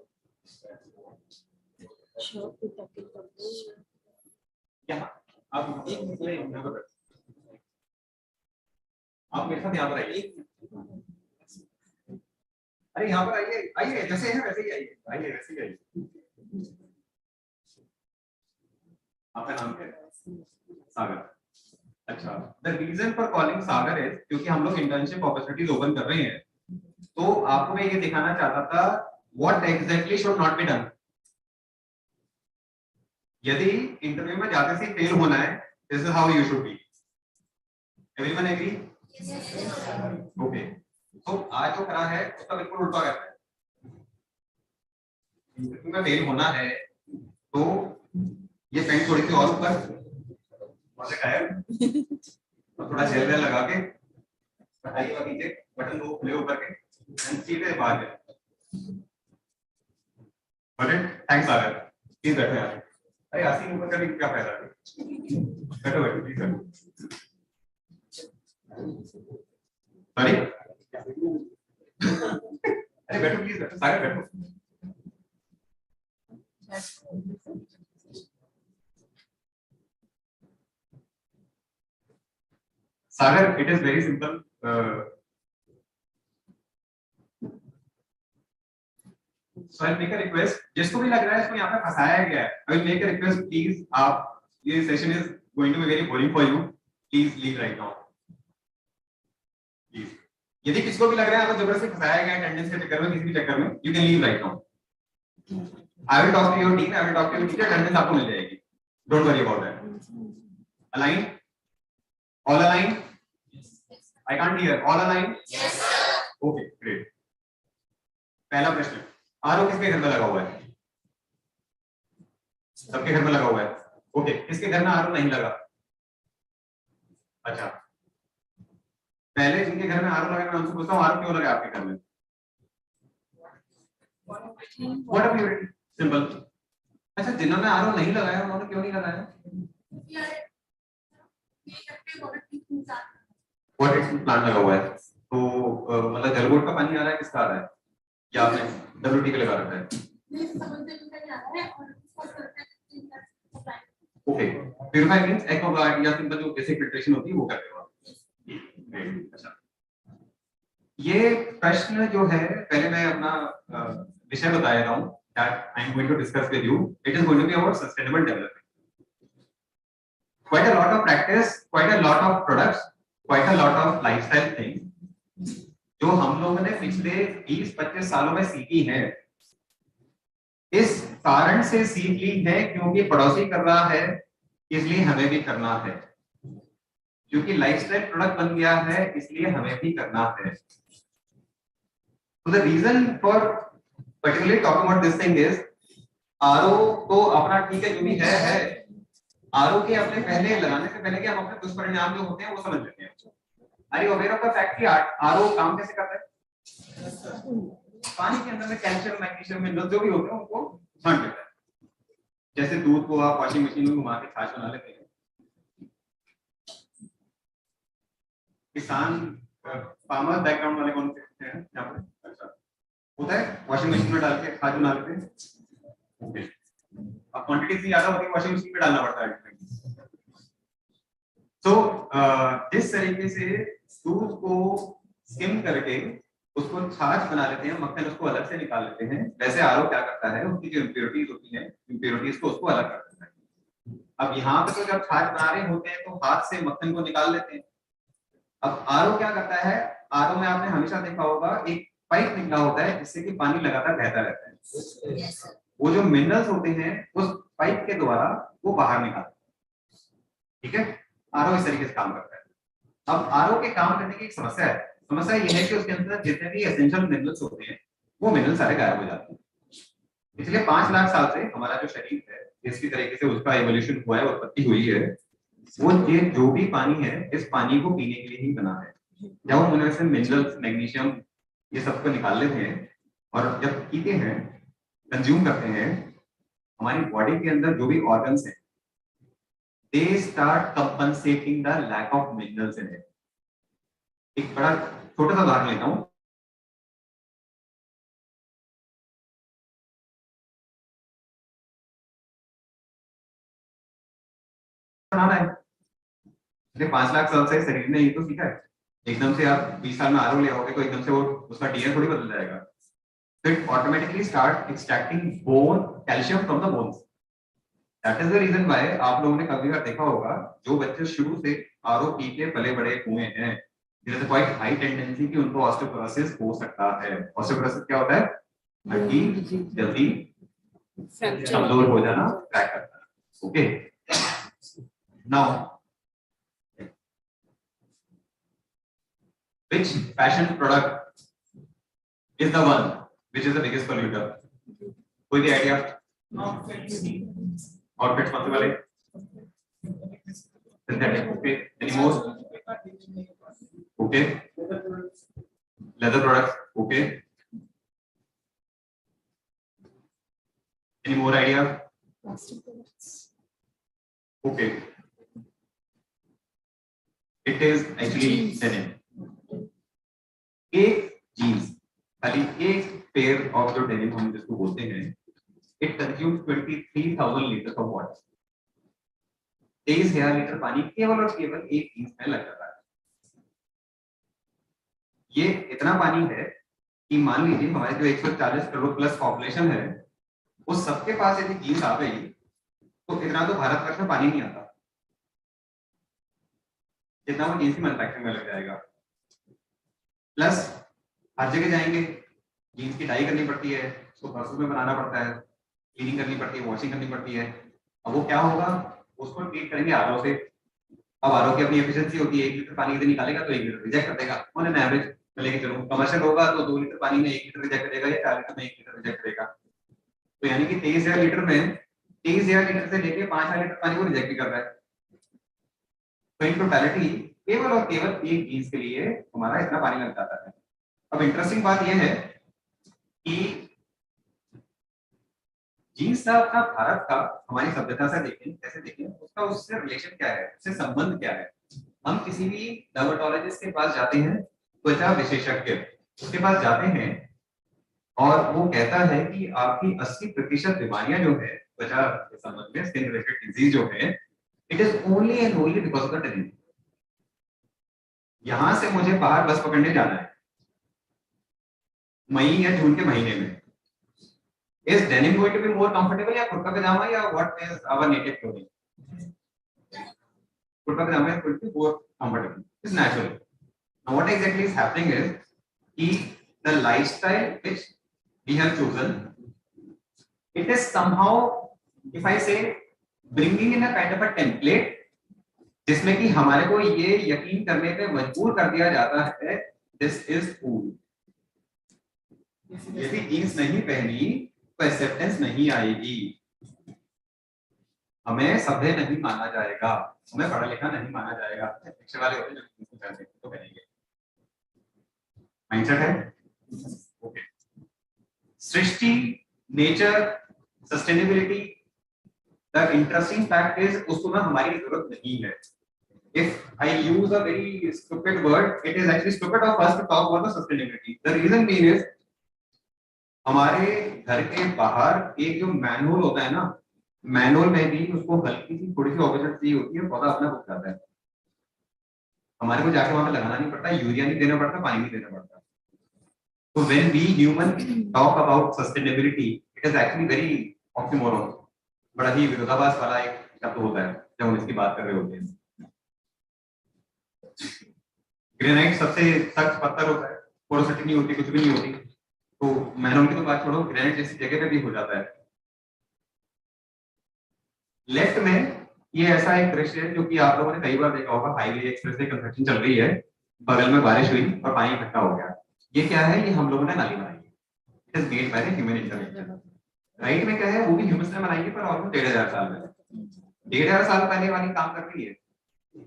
यहाँ आप एक मिनट यहाँ पर आप मेरे साथ यहाँ पर आइए। अरे यहाँ पर आइए, आइए जैसे है वैसे ही आइए, आइए वैसे ही आइए। आपका नाम क्या है? सागर। अच्छा, द रीजन फॉर कॉलिंग सागर है क्योंकि हम लोग इंटर्नशिप अपॉर्चुनिटीज ओपन कर रहे हैं। तो आपको मैं ये दिखाना चाहता था what exactly should not be done. यदि इंटरव्यू में जाते से फेल होना है, this is how you should be. Everyone agree? Okay. तो आज जो करा है उसका बिल्कुल उल्टा करना है। इंटरव्यू में फेल होना है तो ये पेन थोड़ी सी और ऊपर थोड़ा जेल लगा के हटाइएगा पीछे, बटन दो खुले ऊपर के एंड सीधे बाहर जाए। थैंक्स सागर, प्लीज बैठो यार। अरे आसीन ऊपर करने की क्या फायदा है? बैठो बैठो प्लीज बैठो। सॉरी अरे बैठो प्लीज बैठो, सागर बैठो। Sagar, it is very simple. So I'll make a request, जिसको भी लग रहा है इसको यहाँ पे फंसाया गया है, I will make a request, please आप, ये session is going to be very boring for you, please leave right now, please। यदि किसी को भी लग रहा है आपको जबरदस्ती फंसाया गया है अटेंडेंस के चक्कर में, किसी भी चक्कर में, you can leave right now। I will talk to your team, I will talk to your teacher, attendance आपको मिल जाएगी, don't worry about that। Align? All align? I can't hear, all align? Yes sir। Okay, great। पहला प्रश्न, RO किसके घर में लगा हुआ है? सबके घर में लगा हुआ है। ओके, किसके घर में आरओ नहीं लगा? अच्छा, पहले जिनके घर में आरओ लगा मैं उनसे पूछता हूँ आरओ क्यों लगा आपके घर में? What are you? सिंपल। अच्छा, जिन्होंने आरओ नहीं लगाया उन्होंने क्यों नहीं लगाया? वाटर ट्रीटमेंट प्लांट लगा हुआ है तो मतलब जलगोट का पानी आ रहा है, किसका आ रहा है? या आपने डब्ल्यूटी का लगा रखा है? ओके, प्यूरिफायर मींस एक्वागार्ड या सिंपल जो बेसिक फिल्ट्रेशन होती है वो करते हो आप। अच्छा, ये प्रश्न जो है पहले मैं अपना विषय बता रहा हूं that I am going to discuss with you. It is going to be about sustainable development. Quite a lot of practice, quite a lot of products, quite a lot of lifestyle things जो हम लोगों ने पिछले 20-25 सालों में सीखी है। इस कारण से सीख ली है क्योंकि पड़ोसी कर रहा है इसलिए हमें भी करना है, क्योंकि लाइफस्टाइल प्रोडक्ट बन गया है इसलिए हमें भी करना है। तो the reason for particularly talking about this thing is RO तो अपना ठीक है जो भी है। आरओ के अपने पहले लगाने से पहले कि हम अपने दुष्परिणाम जो होते हैं वो समझ लेते हैं। Are you aware of the fact कि आरओ काम कैसे करता है? पानी के अंदर में कैल्शियम, मैग्नीशियम, मिनरल जो भी होते हैं उनको बांट देता है। जैसे दूध को आप वॉशिंग मशीन में घुमा के छाछ बना लेते हैं। किसान फार्मर बैकग्राउंड वाले कौन से हैं यहाँ पर? अच्छा, होता है वॉशिंग मशीन में डाल के छाछ बना लेते हैं। ओके, अब क्वांटिटी से ज्यादा होती है वॉशिंग मशीन में डालना पड़ता है। तो जिस तरीके से दूध को स्किम करके उसको छाछ बना लेते हैं, मक्खन उसको अलग से निकाल लेते हैं, वैसे आरओ क्या करता है उसकी जो इम्प्योरिटीज होती हैं इम्प्योरिटीज को उसको अलग कर देता है। अब यहाँ पे तो जब छाछ बना रहे होते हैं तो हाथ से मक्खन को निकाल लेते हैं। अब आरओ क्या करता है? आरओ में आपने हमेशा देखा होगा एक पाइप निकला होता है जिससे कि पानी लगातार बहता रहता है। वो जो मिनरल्स होते हैं उस पाइप के द्वारा वो बाहर निकालते हैं। ठीक है, आरओ इस तरीके से काम करता है। अब आरओ के काम करने की एक समस्या है। समस्या ये है कि उसके अंदर जितने भी एसेंशियल मिनरल्स होते हैं वो मिनरल सारे गायब हो जाते हैं। पिछले 5 लाख साल से हमारा जो शरीर है जिस तरीके से उसका एवोल्यूशन हुआ है, उत्पत्ति हुई है, वो ये जो भी पानी है इस पानी को पीने के लिए ही बना है। जब हम उनमें से मिनरल्स, मैग्नीशियम ये सब को निकाल लेते हैं और जब पीते हैं, कंज्यूम करते हैं, हमारी बॉडी के अंदर जो भी ऑर्गन्स हैं they start compensating the lack of minerals in it. एक बड़ा छोटा सा उदाहरण लेता हूँ। बनाना है, 5 लाख साल से शरीर ने ये तो सीखा है। एकदम से आप 20 साल में आरओ ले आओगे तो एकदम से वो उसका डीएनए थोड़ी बदल जाएगा। तो it automatically start extracting bone calcium from the bones. That is the reason why आप लोगों ने कभी बार देखा होगा जो बच्चे शुरू से आरओ पी के पले बड़े हुए हैं, there is quite high tendency कि उनको ऑस्टियोपोरोसिस हो सकता है। ऑस्टियोपोरोसिस क्या होता है? हड्डी जल्दी कमजोर हो जाना, क्रैक करना। Okay, now which fashion product is the one which is the biggest polluter? कोई भी आइडिया? आउटफिट्स कौन से वाले? Synthetic. Okay, any more? Okay, leather products. Okay, any more idea? Okay, it is actually denim. एक jeans, खाली एक pair of जो denim हम जिसको बोलते हैं, it consumes 23,000 litres of water. 23,000 litre पानी केवल और केवल एक जीन्स में लग जाता है। ये इतना पानी है कि मान लीजिए हमारे जो 140 करोड़ प्लस पॉपुलेशन है, उस सबके पास यदि जीन्स आ गई तो इतना तो भारतवर्ष में पानी नहीं आता जितना वो जीन्स की मैन्युफैक्चरिंग में लग जाएगा। प्लस हर जगह जाएंगे, जीन्स की डाई करनी पड़ती है, उसको प्रोसेस में बनाना पड़ता है, क्लीनिंग करनी पड़ती है, वॉशिंग करनी पड़ती है। अब वो क्या होगा, उसको ट्रीट करेंगे आरओ से। अब आरओ की अपनी एफिशिएंसी होती है, 1 लीटर पानी यदि निकालेगा तो 1 लीटर रिजेक्ट कर देगा ऑन एन एवरेज। मैं लेके चलूं, कमर्शियल होगा तो 2 लीटर पानी में 1 लीटर रिजेक्ट करेगा या 4 लीटर में 1 लीटर रिजेक्ट करेगा। तो यानी कि 23,000 लीटर में 23,000 लीटर से लेके 5,000 लीटर पानी को रिजेक्ट भी कर रहा है। तो इन टोटलिटी केवल और केवल एक जीन्स के लिए हमारा इतना पानी लग जाता है। अब इंटरेस्टिंग बात यह है कि जीन्स का अपना भारत का हमारी सभ्यता से देखें, कैसे देखें, उसका उससे रिलेशन क्या है, उससे संबंध क्या है। हम किसी भी डर्मेटोलॉजिस्ट के पास जाते हैं, त्वचा विशेषज्ञ उसके पास जाते हैं और वो कहता है कि आपकी 80% बीमारियां जो है त्वचा के संबंध में, स्किन रिलेटेड डिजीज जो है, it is only and only because of the tannin. यहां से मुझे बाहर बस पकड़ने जाना है मई या जून के महीने में, is denim going to be more comfortable या कुर्ता पजामा या what is our native clothing? Kurta pyjama is going to be more comfortable. It's natural. Now what exactly is happening is कि the lifestyle which we have chosen, it is somehow, if I say, bringing in a kind of a template जिसमें कि हमारे को ये यकीन करने पे मजबूर कर दिया जाता है this is food. यदि जीन्स नहीं पहनी तो एक्सेप्टेंस नहीं आएगी, हमें सभ्य नहीं माना जाएगा, हमें पढ़ा लिखा नहीं माना जाएगा। शिक्षा वाले होते हैं जो पहनते हैं तो पहनेंगे। माइंडसेट है। Okay, Srishti, nature, sustainability, the interesting fact is उसको ना हमारी जरूरत नहीं है। If I use a very stupid word, it is actually stupid of us to talk about the sustainability. The reason being is हमारे घर के बाहर एक जो मैनहोल होता है ना, मैनहोल में भी उसको हल्की सी थोड़ी सी ऑक्सीजन चाहिए होती है, पौधा अपना उग जाता है। हमारे को जाके वहां पे लगाना नहीं पड़ता, यूरिया नहीं देना पड़ता, पानी नहीं देना पड़ता। तो when we human talk about sustainability, it is actually very oxymoron, बड़ा ही विरोधाभास वाला एक शब्द होता है जब हम इसकी बात कर रहे होते हैं। ग्रेनाइट सबसे सख्त पत्थर होता है, पोरोसिटी नहीं होती, कुछ भी नहीं होती। तो मैनहोल की तो बात छोड़ो, ग्रेनाइट जैसी जगह पे भी हो जाता है। लेफ्ट में ये ऐसा एक दृश्य है जो कि आप लोगों ने कई बार देखा होगा, हाईवे एक्सप्रेस की कंस्ट्रक्शन चल रही है, बगल में बारिश हुई और पानी इकट्ठा हो गया। ये क्या है? ये हम लोगों ने नाली बनाई है। It is made by the human intervention. Right में क्या है, वो भी ह्यूमंस ने बनाई है पर ऑलमोस्ट 1500 साल में, 1500 साल पहले वाली काम कर रही है।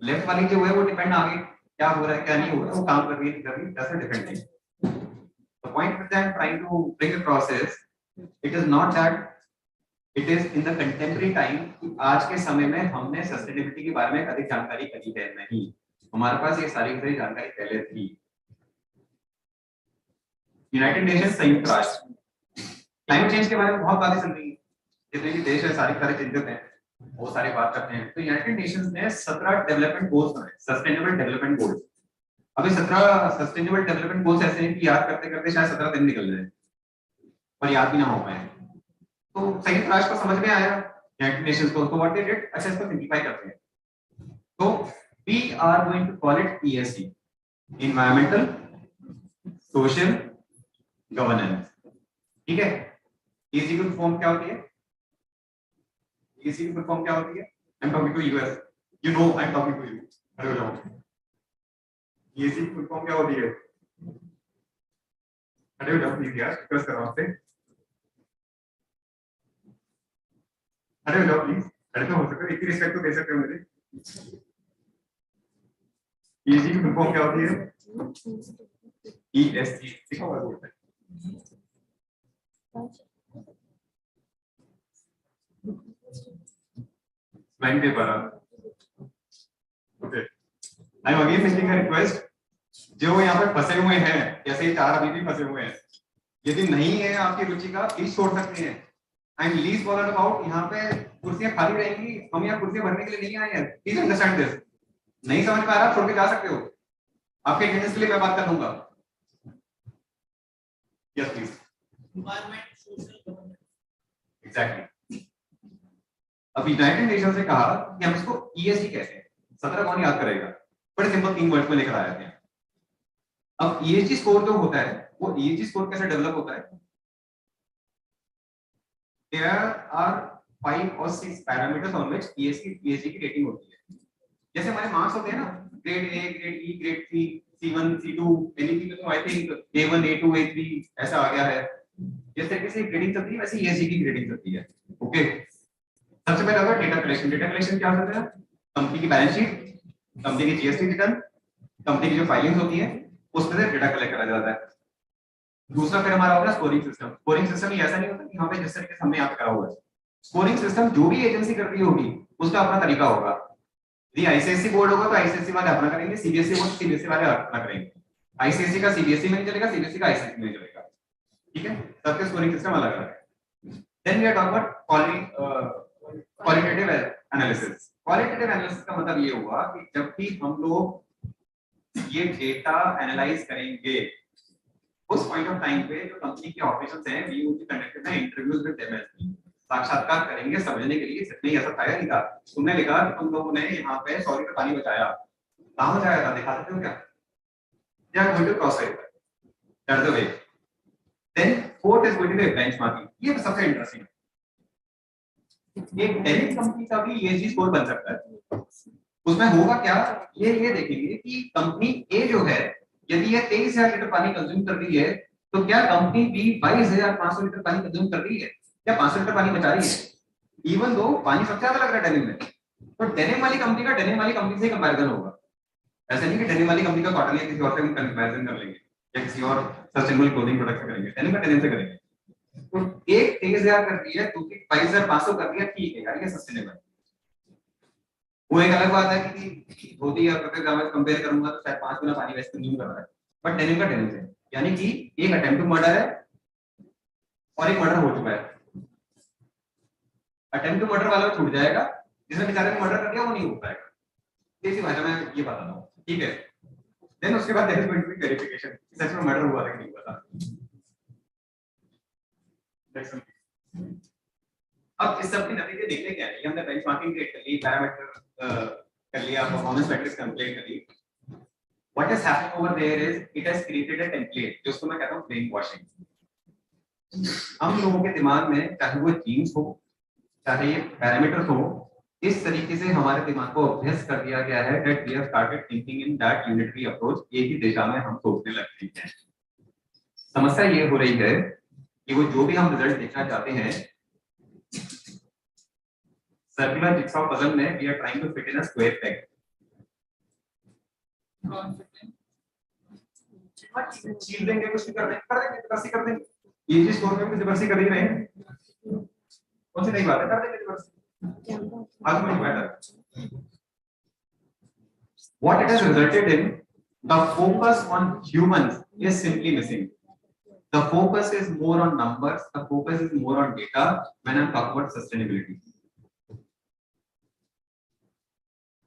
लेफ्ट वाली जो है वो डिपेंड आगे क्या हो रहा है क्या नहीं हो रहा है वो काम कर रही है, कर रही है, that's a different thing. The point that I'm trying to bring across is, it is not that it is in the contemporary time कि आज के समय में हमने सस्टेनेबिलिटी के बारे में अधिक जानकारी करी है, नहीं, हमारे पास ये सारी जानकारी पहले थी। यूनाइटेड नेशंस संयुक्त राष्ट्र क्लाइमेट चेंज के बारे में बहुत बातें चल रही है, जितने भी देश है सारे चिंतित हैं, वो सारे बात करते हैं। तो यूनाइटेड नेशंस ने 17 डेवलपमेंट गोल्स बनाए, सस्टेनेबल डेवलपमेंट गोल्स। अभी 17 सस्टेनेबल डेवलपमेंट गोल्स ऐसे हैं कि याद करते करते शायद 17 दिन निकल जाए और याद भी ना हो पाए। तो संयुक्त राष्ट्र को समझ में आया यूनाइटेड नेशंस को, तो व्हाट दे डिड, अच्छा इसको सिंपलीफाई करते हैं। तो we are going to call it ESG, environmental social governance, ठीक है। ESG की फॉर्म क्या होती है, ESG की फॉर्म क्या होती है, I am talking to us, you know I am talking to you, अरे जाओ, ESG की फॉर्म क्या होती है, अरे जाओ प्लीज यार, डिस्कस करो आपसे, अरे जाओ प्लीज, अरे तो हो सकता है, इतनी रिस्पेक्ट तो दे सकते हो मुझे। ESG की फॉर्म क्या होती है, ESG लिखा हुआ बोर्ड पे, लाइन पे पढ़ा। Okay, I am again making a request, जो यहाँ पे फंसे हुए हैं, जैसे ये 4 अभी भी फंसे हुए हैं, यदि नहीं है आपकी रुचि का, प्लीज छोड़ सकते हैं। I am least bothered about, यहाँ पे कुर्सियां खाली रहेंगी, हम यहाँ कुर्सियां भरने के लिए नहीं आए हैं, प्लीज अंडरस्टैंड दिस। नहीं समझ में आ रहा, छोड़ के जा सकते हो, आपके अटेंडेंस के लिए मैं बात कर लूंगा। Yes please, environment social governance, exactly. अब यूनाइटेड नेशंस ने कहा कि हम इसको ESG कहते हैं, 17 कौन याद करेगा, बड़े सिंपल 3 वर्ड्स में लेकर आए थे। अब ESG स्कोर जो होता है, वो ESG स्कोर कैसे डेवलप होता है, there are 5 or 6 parameters on which ESG की रेटिंग होती है। जैसे हमारे मार्क्स होते हैं ना, grade A, grade E, grade C, C1, C2, anything में तो I think A1, A2, A3 ऐसा आ गया है। जिस तरीके से ग्रेडिंग चलती है वैसे ESG की ग्रेडिंग चलती है। ओके, सबसे पहले होगा डेटा कलेक्शन। डेटा कलेक्शन क्या होता है, कंपनी की बैलेंस शीट, कंपनी की GST रिटर्न, कंपनी की जो फाइलिंग्स होती है उसमें से डेटा कलेक्ट करा जाता है। दूसरा फिर हमारा होगा स्कोरिंग सिस्टम। स्कोरिंग सिस्टम ये ऐसा नहीं होता कि यहाँ पे जिस तरीके से हमने यहाँ पे करा हुआ है, स्कोरिंग सिस्टम जो भी एजेंसी कर रही होगी उसका अपना तरीका होगा। यदि ICSE बोर्ड होगा तो ICSE वाले अपना करेंगे, CBSE बोर्ड CBSE वाले अपना करेंगे, ICSE का CBSE में नहीं चलेगा, CBSE का ICSE में नहीं चलेगा, ठीक है, सबके स्कोरिंग सिस्टम अलग अलग है। Then we are talking about qualitative analysis. Qualitative analysis का मतलब ये हुआ कि जब भी हम लोग ये डेटा एनालाइज करेंगे, उस पॉइंट ऑफ टाइम पे जो कंपनी के ऑपरेशंस हैं, we will conduct interviews with them, साक्षात्कार करेंगे समझने के लिए, सच में ऐसा था या नहीं था। तुमने लिखा कि तुम लोगों ने यहाँ पे 100 लीटर पानी बचाया, कहाँ बचाया था, दिखा सकते हो क्या? या going to cross verify, that's the way. Then fourth is going to be benchmarking. ये सबसे इंटरेस्टिंग है। एक डेनिम कंपनी का भी ESG स्कोर बन सकता है। उसमें होगा क्या, ये देखेंगे कि कंपनी ए जो है, यदि ये 23,000 लीटर पानी कंज्यूम कर रही है, तो क्या कंपनी बी 22,500 लीटर पानी कंज्यूम कर रही है, क्या 500 लीटर पानी बचा रही है। इवन दो पानी सबसे ज्यादा लग रहा है डेनिम में, तो डेनिम वाली कंपनी का डेनिम वाली कंपनी से कंपैरिजन होगा। ऐसा नहीं कि डेनिम वाली कंपनी का कॉटन या किसी और से कंपैरिजन कर लेंगे या किसी और सस्टेनेबल क्लोथिंग प्रोडक्ट से करेंगे, डेनिम का डेनिम से करेंगे। तो एक 23,000 कर रही है, दूसरी 22,500 कर रही है, ठीक है यार, ये सस्टेनेबल। वो एक अलग बात है कि धोती या कपड़े का मैं कंपेयर करूंगा तो शायद 5 गुना पानी वेस्ट कंज्यूम कर रहा है, बट डेनिम का डेनिम से, यानी कि एक अटेम्प्ट टू मर्डर है और एक मर्डर हो चुका है। अटेम्प्ट टू मर्डर वाला छूट जाएगा, जिसने बेचारे ने मर्डर कर दिया वो नहीं हो पाएगा। इसी भाषा में ये बताता हूँ, ठीक है। देन उसके बाद there is going to be verification, सच में मर्डर हुआ था कि नहीं हुआ था। अब इस सब के नतीजे देखने क्या है, हमने बेंचमार्किंग क्रिएट कर ली, पैरामीटर कर लिया, परफॉर्मेंस मैट्रिक्स कंप्लीट कर ली। What is happening over there is it has created a template, जिसको मैं कहता हूं ब्रेन वॉशिंग। हम लोगों के दिमाग में चाहे वो जीन्स हो, चाहे ये पैरामीटर्स हो, इस तरीके से हमारे दिमाग को अभ्यस्त कर दिया गया है that we have started thinking in that unitary approach, एक ही दिशा में हम सोचने लगते हैं। समस्या ये हो रही है कि वो जो भी हम रिजल्ट देखना चाहते हैं सर्कुलर जिक्सॉ पजल में we are trying to fit in a square peg. चीज देंगे कुछ भी कर देंगे दिवर्सी कर देंगे, ये चीज स्कोर में दिवर्सी कर ही रहे हैं, कौन सी नई बात है, कर देंगे दिवर्सी आगे में better. What it has resulted in, the focus on humans is simply missing. The focus is more on numbers, the focus is more on data when I'm talking about sustainability.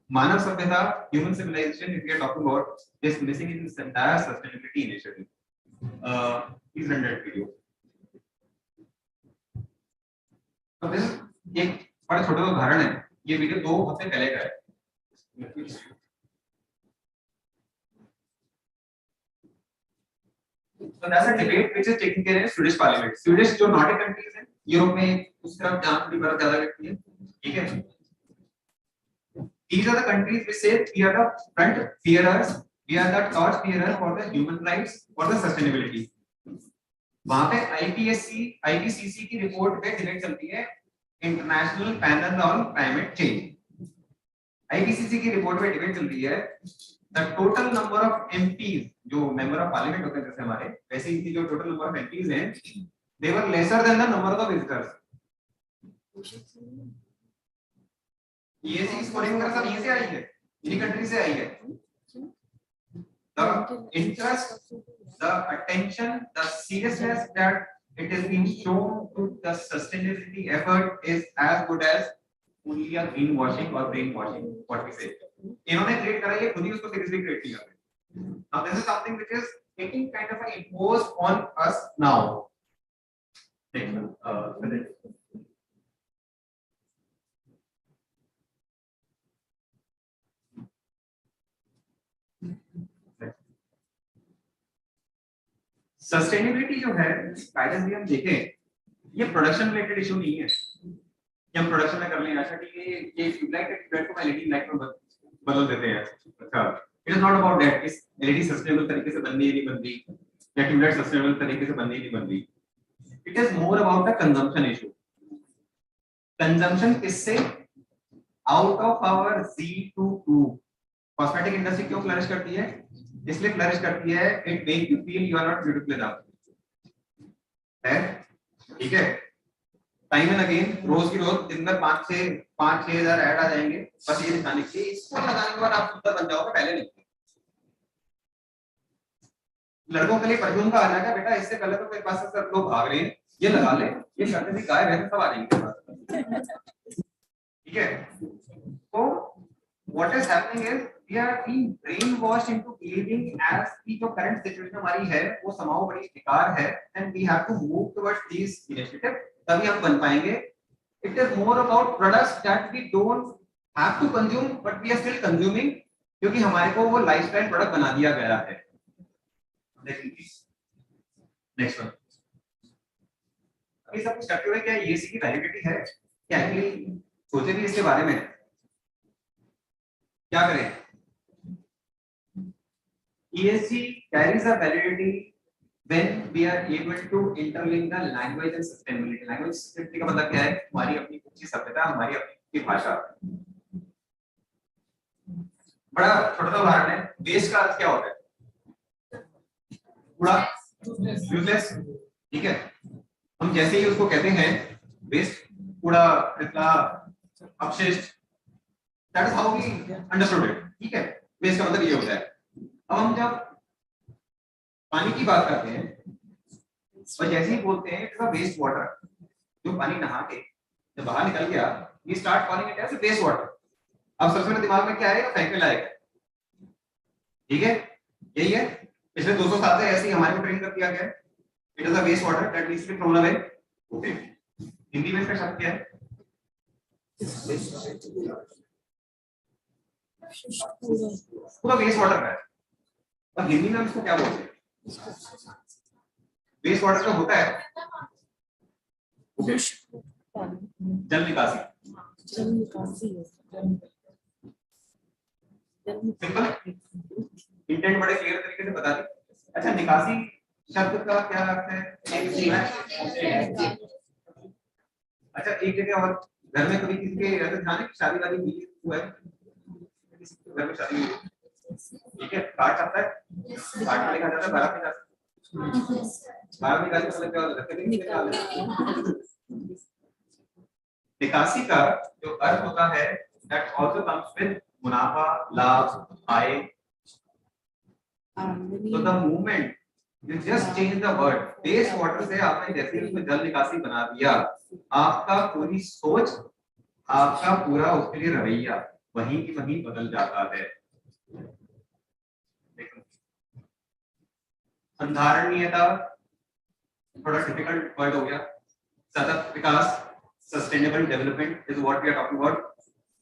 मानव सभ्यता, human civilization, if we are talking about, is missing in this entire sustainability initiative. Please run that video. So this एक बड़ा छोटा उदाहरण है, ये video 2 हफ्ते पहले का है। So that's a debate which is taking place in Swedish Parliament. Swedish जो Nordic countries हैं, यूरोप में उस तरफ जहाँ थोड़ी बर्फ ज़्यादा लगती है, ठीक है? These are the countries which say we are the front bearers, we are the torch bearers for the human rights, for the sustainability. वहाँ पे IPCC की रिपोर्ट पे डिबेट चलती है, International Panel on Climate Change. IPCC की report पे debate चल रही है, the total number of MPs जो member of parliament होते हैं जैसे हमारे, वैसे इनकी जो total number of MPs हैं, they were lesser than the number of visitors. ये स्कोरिंग वगैरह सब यहीं से आई है, इन्हीं कंट्री से आई है। The interest, the attention, the seriousness that it is being shown to the sustainability effort is as good as only a greenwashing or brainwashing, what we say. इन्होंने क्रिएट करा, ये खुद ही उसको सीरियसली क्रिएट किया है। Now this is something which is taking kind of imposed on us now. Next one. Sustainability जो है guidance भी हम देखें, ये प्रोडक्शन रिलेटेड इशू नहीं है कि हम प्रोडक्शन में कर लें, अच्छा ठीक है ये ट्यूबलाइट है, ट्यूबलाइट को एलईडी लाइट में बदल देते हैं, अच्छा it is not about that, इस एलईडी सस्टेनेबल तरीके से बननी नहीं बन रही या ट्यूबलाइट सस्टेनेबल तरीके से बननी नहीं बन रही, it is more about the consumption issue. Consumption किससे, out of our Z22। Cosmetic industry क्यों फ्लरिश करती है, इसलिए फ्लरिश करती है, it make you feel you are not beautiful enough, ठीक है? टाइम एंड अगेन रोज की रोज दिन में 5-6 हजार ऐड आ जाएंगे, बस ये दिखाने के लिए, इसको लगाने के बाद आप सुंदर बन जाओगे, पहले नहीं। लड़कों के लिए परफ्यूम का आ जाएगा बेटा, इससे पहले तो मेरे पास से सब लोग भाग रहे हैं, ये लगा ले, ये करने से गाय भैंस सब आ जाएंगे, ठीक है? तो what is happening is we are being brainwashed into believing as कि जो current situation हमारी है वो somehow बड़ी बेकार है, and we have to move towards these initiatives, तभी हम बन पाएंगे। It is more about products that we don't have to consume but we are still consuming, क्योंकि हमारे को वो lifestyle product बना दिया गया है। Next one. अभी सब कुछ करते हुए क्या ये की वैलिडिटी है क्या, एक्चुअली सोचे भी इसके बारे में, क्या करें? ESG carries a validity when we are able to interlink the language and sustainability. Language sustainability का मतलब क्या है? हमारी अपनी खुद की सभ्यता, हमारी अपनी भाषा। बड़ा छोटा उदाहरण है, वेस्ट का अर्थ क्या होता है? कूड़ा, यूजलेस, ठीक है? हम जैसे ही उसको कहते हैं वेस्ट, कूड़ा, कचरा, अपशिष्ट, that is how we understood it, ठीक है? वेस्ट का मतलब ये होता है। अब हम जब पानी की बात करते हैं और जैसे ही बोलते हैं इट्स अ वेस्ट वाटर, जो पानी नहा के जब बाहर निकल गया, we start calling it as waste water. अब सबसे मेरे दिमाग में क्या आएगा? फेंकने लायक, ठीक है? यही है, पिछले 200 साल से ऐसे ही हमारे को ट्रेन कर दिया गया है, it is a waste water that needs to be thrown away. Okay, Hindi में इसका शब्द क्या है? पूरा वेस्ट वाटर है, और हिंदी में हम इसको क्या बोलते हैं? वेस्ट वाटर का होता है जल निकासी, सिंपल, इंटेंट बड़े क्लियर तरीके से बता दी। अच्छा, निकासी शब्द का क्या अर्थ है? अच्छा एक जगह और घर में कभी किसी के ऐसा ध्यान है कि शादी वादी हुआ है, किसी के घर में शादी हुई है, ठीक है, कार्ड आता है, कार्ड में लिखा जाता है बारात में जाता है, बारात में जाने का मतलब क्या होता है? निकासी का जो अर्थ होता है that also comes with मुनाफा, लाभ, आय. So the moment you just change the word, waste water से आपने जैसे ही उसमें जल निकासी बना दिया, आपका पूरी सोच, आपका पूरा उसके लिए रवैया वहीं की वहीं बदल जाता है. संधारणीयता थोड़ा डिफिकल्ट वर्ड हो गया. सतत विकास, sustainable development is what we are talking about.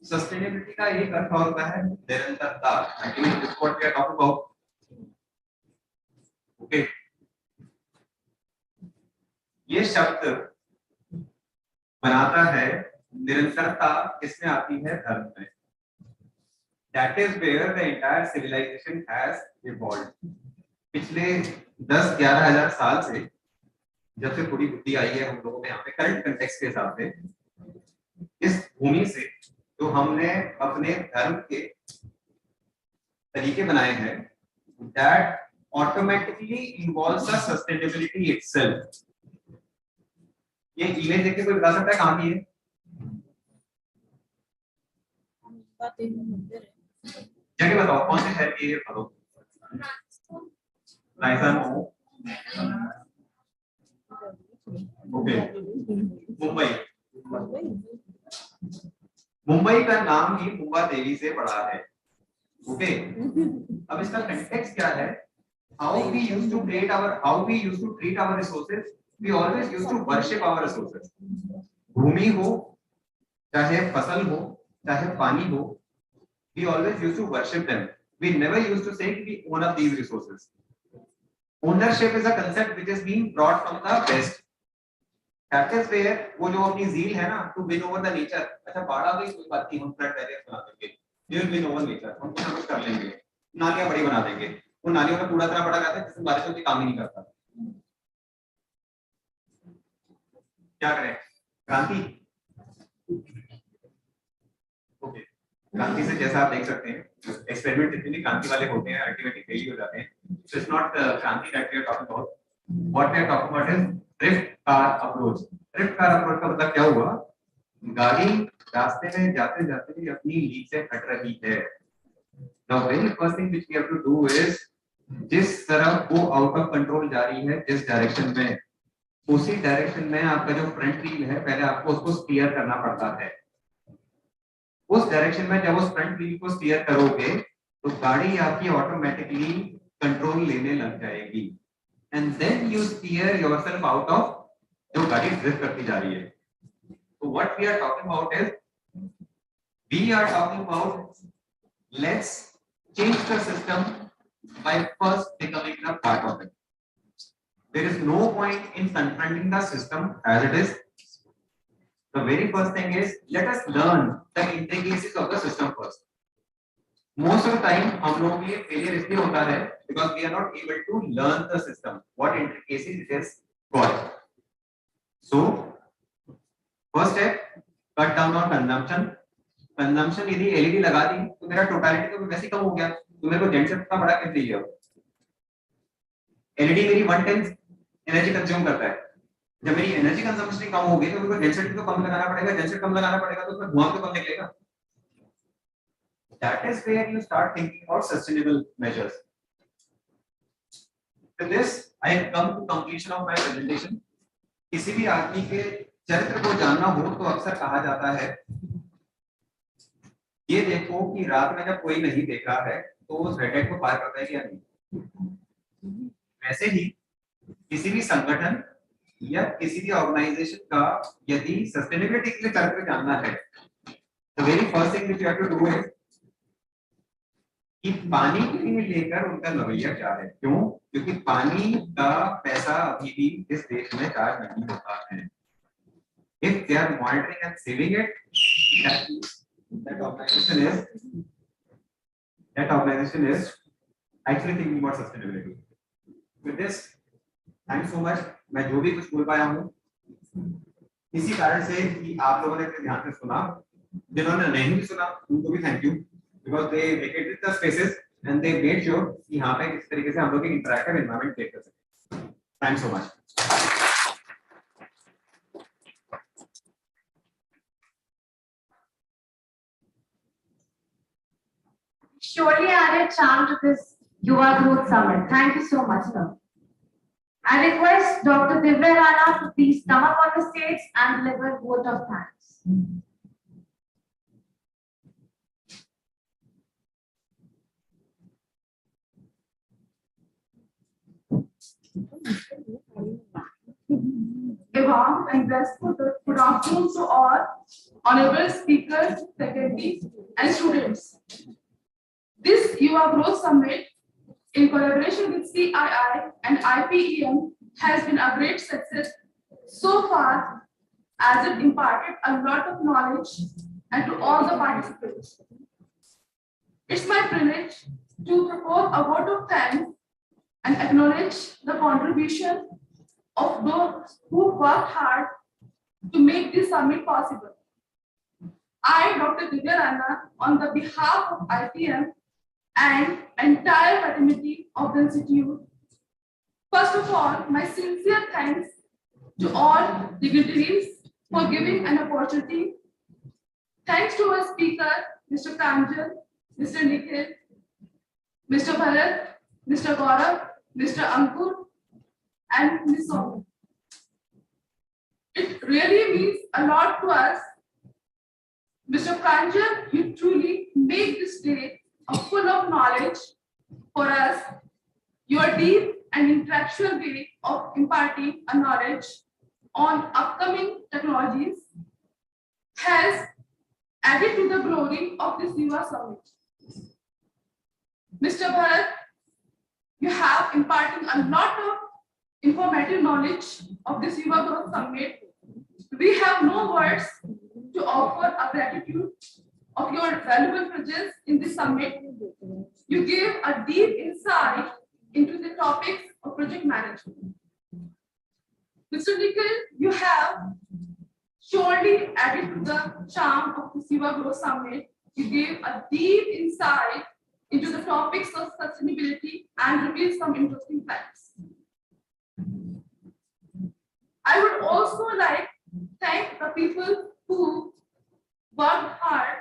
Sustainability का एक अर्थ और होता है निरंतरता. Actually this is what we are talking about. Okay, ये शब्द बनाता है निरंतरता. किसमें आती है? धर्म में. That is where the entire civilization has evolved. पिछले 10-11 हजार साल से जब से थोड़ी बुद्धि आई है हम लोगों में, यहाँ पे करंट कंटेक्स्ट के हिसाब से, इस भूमि से जो हमने अपने धर्म के तरीके बनाए हैं, that automatically involves the sustainability itself. ये इमेज देख के कोई बता सकता है कहाँ की है? जगह बताओ, कौन से शहर की है? बताओ. राजस्थान हो? ओके, मुंबई. मुंबई का नाम ही मुंबा देवी से पड़ा है. ओके, अब इसका कंटेक्स्ट क्या है? How we used to treat our resources. We always used to worship our resources. भूमि हो, चाहे फसल हो, चाहे पानी हो, we always used to worship them. We never used to say we own up these resources. Ownership is a concept which is being brought from the West. That is where वो जो अपनी zeal है ना, to win over the nature. अच्छा बाढ़ आ गई कोई बात नहीं, हम flood barriers बना देंगे. We will win over nature. हम कुछ कर लेंगे. नालियां बड़ी बना देंगे. वो नालियों में कूड़ा इतना बड़ा रहता है जिसमें बारिश होती काम ही नहीं करता. क्या करें? क्रांति. ओके, क्रांति से जैसा आप देख सकते हैं एक्सपेरिमेंट जितने भी क्रांति वाले होते हैं अल्टीमेटली फेल हो जाते हैं. सो इट्स नॉट क्रांति that we are talking about. What we are talking about is drift car approach. Drift car approach का मतलब क्या हुआ? गाड़ी रास्ते में जाते जाते भी अपनी लीड से हट रही है. The very first thing which we have to do is जिस तरफ वो आउट ऑफ कंट्रोल जा रही है, जिस डायरेक्शन में, उसी डायरेक्शन में आपका जो फ्रंट व्हील है पहले आपको उसको स्टीयर करना पड़ता है. उस डायरेक्शन में जब उस फ्रंट व्हील को स्टीयर करोगे तो गाड़ी आपकी ऑटोमेटिकली कंट्रोल लेने लग जाएगी. And then you steer yourself out of जो गाड़ी ड्रिफ्ट करती जा रही है. तो what we are talking about is we are talking about let's change the system by first becoming a part of it. There is no point in confronting the system as it is. The very first thing is let us learn the intricacies of the system first. Most of the time हम लोगों के लिए failure इसलिए होता है because we are not able to learn the system, what intricacies it is got. So first step, cut down on consumption. Consumption यदि LED लगा दी तो मेरा टोटलिटी तो वैसे कम हो गया, तो मेरे को जनरेटर कितना बड़ा कैसे चाहिए? एलईडी मेरी 1/10 एनर्जी कंज्यूम करता है. जब मेरी एनर्जी कंजम्पशन कम होगी तो मेरे को जनरेटर तो कम लगाना पड़ेगा. जनरेटर कम लगाना पड़ेगा तो उसमें धुआं तो कम निकलेगा. That is where you start thinking about sustainable measures. With this, I come to completion of my presentation. किसी भी आदमी के चरित्र को जानना हो तो अक्सर कहा जाता है ये देखो कि रात में जब कोई नहीं देख रहा है तो उस रेड लाइट को पार करता है या नहीं. वैसे ही किसी भी संगठन या किसी भी ऑर्गेनाइजेशन का यदि सस्टेनेबिलिटी के लिए चरित्र जानना है तो very first thing which you have to do is कि पानी के लिए लेकर उनका रवैया क्या है. क्यों? क्योंकि पानी का पैसा अभी भी इस देश में चार्ज नहीं होता है. If they are monitoring and saving it, that organization is actually thinking about sustainability. With this, thank you so much. मैं जो भी कुछ बोल पाया हूँ इसी कारण से कि आप लोगों ने इतने ध्यान से सुना, जिन्होंने नहीं भी सुना उनको भी thank you, because they vacated the spaces and they made sure कि यहाँ पे किस तरीके से हम लोग एक इंटरैक्टिव एनवायरनमेंट क्रिएट कर सकते हैं। Thanks so much. Surely added charm to this YUVA Growth Summit. Thank you so much, sir. I request Dr. Divya Rana to please come up on the stage and deliver vote of thanks. A warm and blessed good afternoon to all honorable speakers, faculty, and students. This YUVA Growth Summit, in collaboration with CII and IPEM, has been a great success so far, as it imparted a lot of knowledge and to all the participants. It's my privilege to propose a vote of thanks and acknowledge the contribution of those who worked hard to make this summit possible. I, Dr. Divya Rana, on the behalf of IPM and entire fraternity of the institute, first of all, my sincere thanks to all dignitaries for giving an opportunity. Thanks to our speaker, Mr. Pranjal, Mr. Nikhil, Mr. Bharat, Mr. Gaurav, Mr. Ankur, and Ms. Soumi. It really means a lot to us. Mr. Pranjal, you truly make this day full of knowledge for us. Your deep and intellectual way of imparting a knowledge on upcoming technologies has added to the glory of this YUVA Summit. Mr. Bharat, you have imparting a lot of informative knowledge of this YUVA Growth Summit. We have no words to offer a gratitude of your valuable presence in this summit. You gave a deep insight into the topics of project management. Mr. Nikhil, you have surely added to the charm of this YUVA Growth Summit. You gave a deep insight into the topics of sustainability and revealed some interesting facts. I would also like to thank the people who worked hard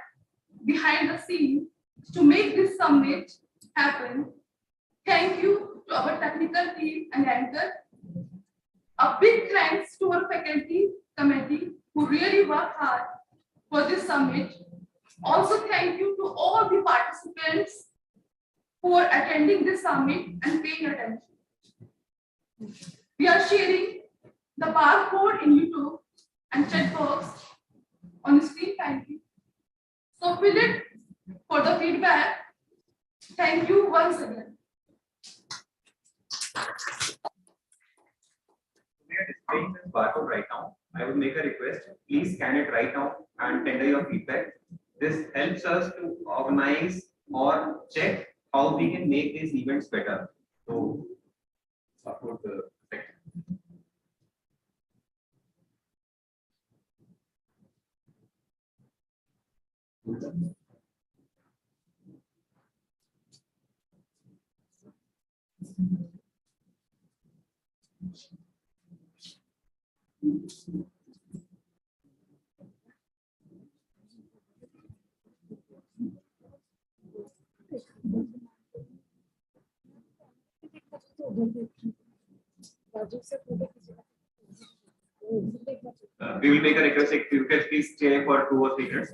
behind the scenes to make this summit happen. Thank you to our technical team and anchor. A big thanks to our faculty committee who really worked hard for this summit. Also, thank you to all the participants who are attending this summit and paying attention. We are sharing the barcode in YouTube and chat box on the screen. Thank you. So fill it for the feedback. Thank you once again. We are displaying this barcode right now. I would make a request. Please scan it right now and tender your feedback. This helps us to organize or check how we can make these events better. So support the sector. We will make a request if you can please stay for 2 or 3 minutes.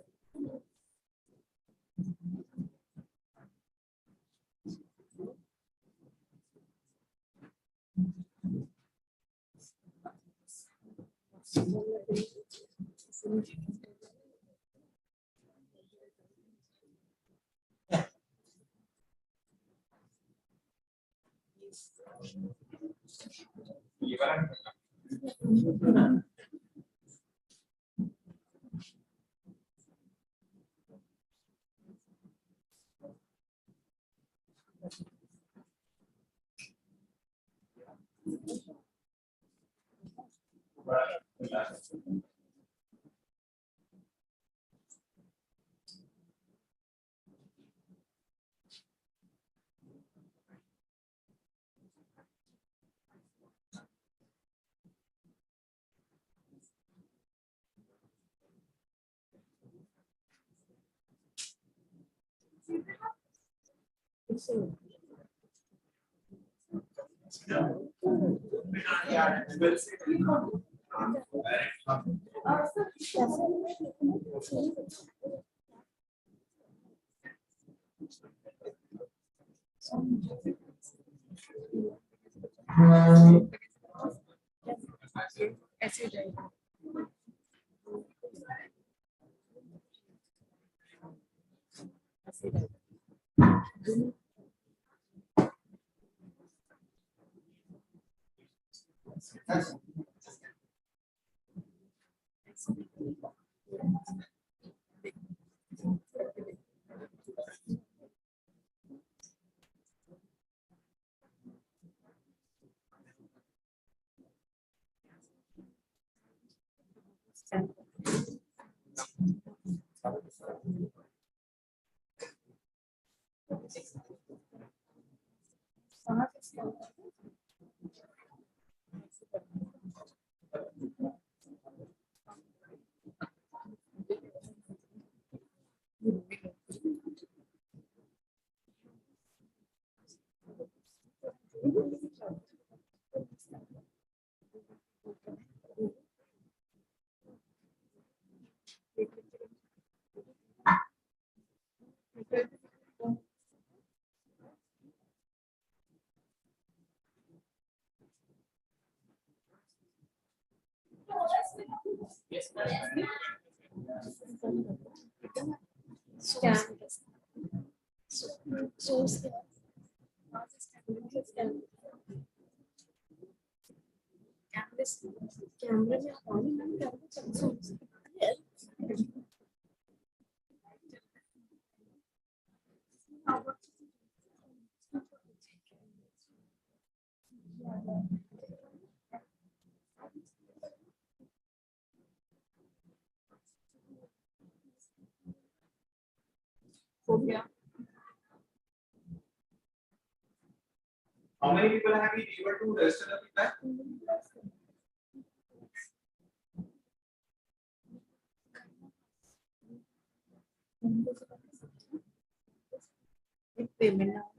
How many people have been able to register the feedback? Payment now.